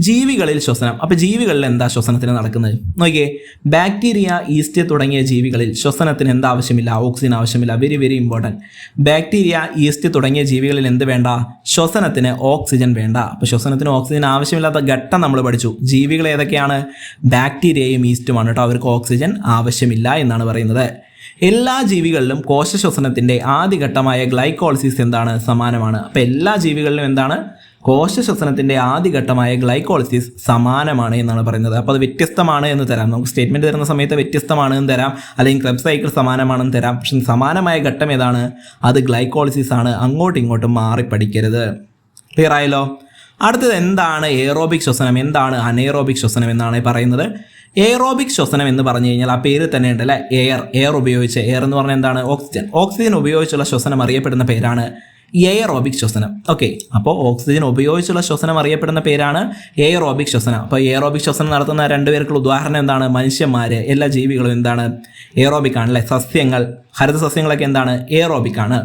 ജീവികളിൽ ശ്വസനം. അപ്പോൾ ജീവികളിൽ എന്താ ശ്വസനത്തിന് നടക്കുന്നത് നോക്കിയേ. ബാക്ടീരിയ, ഈസ്റ്റ് തുടങ്ങിയ ജീവികളിൽ ശ്വസനത്തിന് എന്താ ആവശ്യമില്ല? ഓക്സിജൻ ആവശ്യമില്ല. Very very important. Bacteria, east തുടങ്ങിയ ജീവികളിൽ എന്ത് വേണ്ട? ശ്വസനത്തിന് ഓക്സിജൻ വേണ്ട. അപ്പോൾ ശ്വസനത്തിന് ഓക്സിജൻ ആവശ്യമില്ലാത്ത ഘട്ടം നമ്മൾ പഠിച്ചു. ജീവികൾ ഏതൊക്കെയാണ്? ബാക്ടീരിയയും ഈസ്റ്റുമാണ് കേട്ടോ. അവർക്ക് ഓക്സിജൻ ആവശ്യമില്ല എന്നാണ് പറയുന്നത്. എല്ലാ ജീവികളിലും കോശശ്വസനത്തിൻ്റെ ആദ്യഘട്ടമായ ഗ്ലൈക്കോളിസിസ് എന്താണ്? സമാനമാണ്. അപ്പോൾ എല്ലാ ജീവികളിലും എന്താണ്? കോശശ്വസനത്തിൻ്റെ ആദ്യഘട്ടമായ ഗ്ലൈക്കോളിസിസ് സമാനമാണ് എന്നാണ് പറയുന്നത്. അപ്പോൾ അത് വ്യത്യസ്തമാണ് എന്ന് തരാം. നമുക്ക് സ്റ്റേറ്റ്മെൻറ്റ് തരുന്ന സമയത്ത് വ്യത്യസ്തമാണ് എന്ന് തരാം, അല്ലെങ്കിൽ ക്രെബ്സ് സൈക്കിൾ സമാനമാണെന്ന് തരാം. പക്ഷെ സമാനമായ ഘട്ടം ഏതാണ്? അത് ഗ്ലൈക്കോളിസിസ് ആണ്. അങ്ങോട്ടും ഇങ്ങോട്ടും മാറി പഠിക്കരുത്. ക്ലിയർ ആയല്ലോ? അടുത്തത് എന്താണ് എയറോബിക് ശ്വസനം, എന്താണ് അനേറോബിക് ശ്വസനം എന്നാണ് പറയുന്നത്. എയറോബിക് ശ്വസനം എന്ന് പറഞ്ഞു കഴിഞ്ഞാൽ ആ പേര് തന്നെ ഉണ്ട് അല്ലേ, എയർ ഉപയോഗിച്ച്. എയർ എന്ന് പറഞ്ഞാൽ എന്താണ്? ഓക്സിജൻ ഉപയോഗിച്ചുള്ള ശ്വസനം അറിയപ്പെടുന്ന പേരാണ് എയറോബിക് ശ്വസനം. ഓക്കെ, അപ്പോൾ ഓക്സിജൻ ഉപയോഗിച്ചുള്ള ശ്വസനം അറിയപ്പെടുന്ന പേരാണ് എയറോബിക് ശ്വസനം. അപ്പോൾ എയറോബിക് ശ്വസനം നടത്തുന്ന രണ്ടുപേർക്കുള്ള ഉദാഹരണം എന്താണ്? മനുഷ്യന്മാർ, എല്ലാ ജീവികളും എന്താണ്? എയറോബിക് ആണ് അല്ലേ. സസ്യങ്ങൾ, ഹരിത സസ്യങ്ങളൊക്കെ എന്താണ്? എയറോബിക് ആണ്.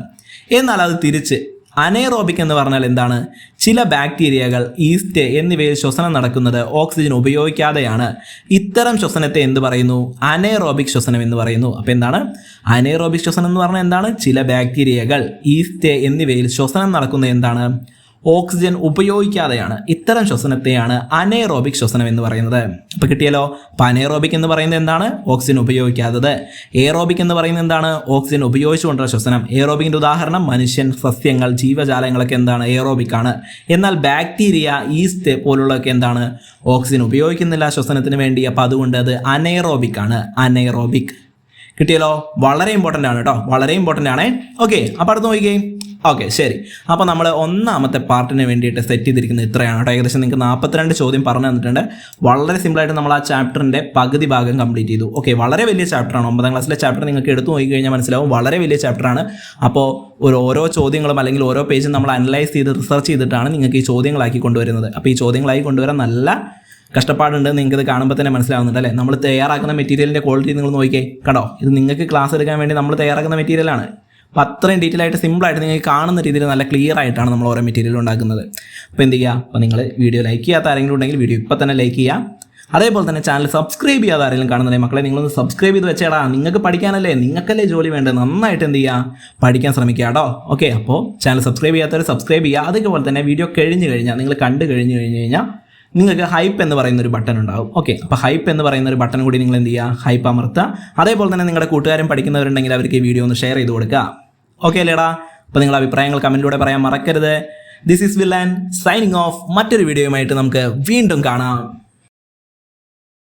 എന്നാൽ അത് തിരിച്ച് അനേറോബിക് എന്ന് പറഞ്ഞാൽ എന്താണ്? ചില ബാക്ടീരിയകൾ, ഈസ്റ്റ് എന്നിവയിൽ ശ്വസനം നടക്കുന്നത് ഓക്സിജൻ ഉപയോഗിക്കാതെയാണ്. ഇത്തരം ശ്വസനത്തെ എന്ത് പറയുന്നു? അനേറോബിക് ശ്വസനം എന്ന് പറയുന്നു. അപ്പോൾ എന്താണ് അനേറോബിക് ശ്വസനം എന്ന് പറഞ്ഞാൽ? എന്താണ്? ചില ബാക്ടീരിയകൾ, ഈസ്റ്റ് എന്നിവയിൽ ശ്വസനം നടക്കുന്നത് എന്താണ്? ഓക്സിജൻ ഉപയോഗിക്കാതെയാണ്. ഇത്തരം ശ്വസനത്തെയാണ് അനേറോബിക് ശ്വസനം എന്ന് പറയുന്നത്. അപ്പോൾ കിട്ടിയല്ലോ. അപ്പോൾ അനേറോബിക് എന്ന് പറയുന്നത് എന്താണ്? ഓക്സിജൻ ഉപയോഗിക്കാത്തത്. എയറോബിക് എന്ന് പറയുന്നത് എന്താണ്? ഓക്സിജൻ ഉപയോഗിച്ചുകൊണ്ടുള്ള ശ്വസനം. എയറോബിക്കിൻ്റെ ഉദാഹരണം മനുഷ്യൻ, സസ്യങ്ങൾ, ജീവജാലങ്ങളൊക്കെ എന്താണ്? എയറോബിക് ആണ്. എന്നാൽ ബാക്ടീരിയ, ഈസ്റ്റ് പോലുള്ളതൊക്കെ എന്താണ്? ഓക്സിജൻ ഉപയോഗിക്കുന്നില്ല ശ്വസനത്തിന് വേണ്ടി. അപ്പോൾ അതുകൊണ്ട് അത് അനേറോബിക് ആണ്. അനേറോബിക്. കിട്ടിയല്ലോ? വളരെ ഇമ്പോർട്ടൻ്റ് ആണ് കേട്ടോ, വളരെ ഇമ്പോർട്ടൻ്റ് ആണേ. ഓക്കെ, അപ്പോൾ അടുത്ത് നോക്കിക്കേ. ഓക്കെ, ശരി. അപ്പോൾ നമ്മൾ ഒന്നാമത്തെ പാർട്ടിന് വേണ്ടിയിട്ട് സെറ്റ് ചെയ്തിരിക്കുന്നത് ഇത്രയാണ് കേട്ടോ. ഏകദേശം നിങ്ങൾക്ക് 42 ചോദ്യം പറഞ്ഞു തന്നിട്ടുണ്ട്. വളരെ സിമ്പിളായിട്ട് നമ്മൾ ആ ചാപ്റ്ററിൻ്റെ പകുതി ഭാഗം കംപ്ലീറ്റ് ചെയ്തു. ഓക്കെ, വളരെ വലിയ ചാപ്റ്ററാണ്. 9ാം ക്ലാസ്സിലെ ചാപ്റ്റർ നിങ്ങൾക്ക് എടുത്തു നോക്കി കഴിഞ്ഞാൽ മനസ്സിലാവും, വളരെ വലിയ ചാപ്റ്ററാണ്. അപ്പോൾ ഓരോ ചോദ്യങ്ങളും അല്ലെങ്കിൽ ഓരോ പേജും നമ്മൾ അനലൈസ് ചെയ്ത് റിസർച്ച് ചെയ്തിട്ടാണ് നിങ്ങൾക്ക് ഈ ചോദ്യങ്ങളാക്കി കൊണ്ടുവരുന്നത്. അപ്പോൾ ഈ ചോദ്യങ്ങളാക്കി കൊണ്ടുവരാൻ നല്ല കഷ്ടപ്പാടുണ്ട്. നിങ്ങൾക്ക് ഇത് കാണുമ്പോൾ തന്നെ മനസ്സിലാവുന്നുണ്ട് അല്ലേ. നമ്മൾ തയ്യാറാക്കുന്ന മെറ്റീരിയലിൻ്റെ ക്വാളിറ്റി നിങ്ങൾ നോക്കിയേ കേട്ടോ. ഇത് നിങ്ങൾക്ക് ക്ലാസ് എടുക്കാൻ വേണ്ടി നമ്മൾ തയ്യാറാക്കുന്ന മെറ്റീരിയലാണ്. അപ്പോൾ അത്രയും ഡീറ്റെയിൽ ആയിട്ട് സിമ്പിളായിട്ട് നിങ്ങൾക്ക് കാണുന്ന രീതിയിൽ നല്ല ക്ലിയർ ആയിട്ടാണ് നമ്മൾ ഓരോ മെറ്റീരിയൽ ഉണ്ടാക്കുന്നത്. അപ്പോൾ എന്ത് ചെയ്യുക? അപ്പോൾ നിങ്ങൾ വീഡിയോ ലൈക്ക് ചെയ്യാത്ത ആരെങ്കിലും ഉണ്ടെങ്കിൽ വീഡിയോ ഇപ്പോൾ തന്നെ ലൈക്ക് ചെയ്യുക. അതേപോലെ തന്നെ ചാനൽ സബ്സ്ക്രൈബ് ചെയ്യാതെ ആരെങ്കിലും കാണുന്നുണ്ടെങ്കിൽ മക്കളെ നിങ്ങളൊന്ന് സബ്സ്ക്രൈബ് ചെയ്ത് വെച്ചേടാ. നിങ്ങൾക്ക് പഠിക്കാനല്ലേ, നിങ്ങൾക്കല്ലേ ജോലി വേണ്ടത്. നന്നായിട്ട് എന്ത് ചെയ്യുക? പഠിക്കാൻ ശ്രമിക്കുക കേട്ടോ. ഓക്കെ, അപ്പോൾ ചാനൽ സബ്സ്ക്രൈബ് ചെയ്യാത്തവർ സബ്സ്ക്രൈബ് ചെയ്യുക. അതേപോലെ തന്നെ വീഡിയോ കഴിഞ്ഞ് കഴിഞ്ഞാൽ, നിങ്ങൾ കണ്ടു കഴിഞ്ഞ് കഴിഞ്ഞാൽ നിങ്ങൾക്ക് ഹൈപ്പ് എന്ന് പറയുന്ന ഒരു ബട്ടൺ ഉണ്ടാവും. ഓക്കെ, അപ്പോൾ ഹൈപ്പ് എന്ന് പറയുന്ന ഒരു ബട്ടൺ കൂടി നിങ്ങൾ എന്ത് ചെയ്യുക? ഹൈപ്പ് അമർത്തുക. അതേപോലെ തന്നെ നിങ്ങളുടെ കൂട്ടുകാരും പഠിക്കുന്നവരുണ്ടെങ്കിൽ അവർക്ക് ഈ വീഡിയോ ഒന്ന് ഷെയർ ചെയ്ത് കൊടുക്കുക. ഓക്കെ അല്ലേടാ? അപ്പോൾ നിങ്ങളുടെ അഭിപ്രായങ്ങൾ കമൻറ്റിലൂടെ പറയാൻ മറക്കരുത്. ദിസ് ഈസ് വില്ലാൻ സൈനിങ് ഓഫ്. മറ്റൊരു വീഡിയോയുമായിട്ട് നമുക്ക് വീണ്ടും കാണാം.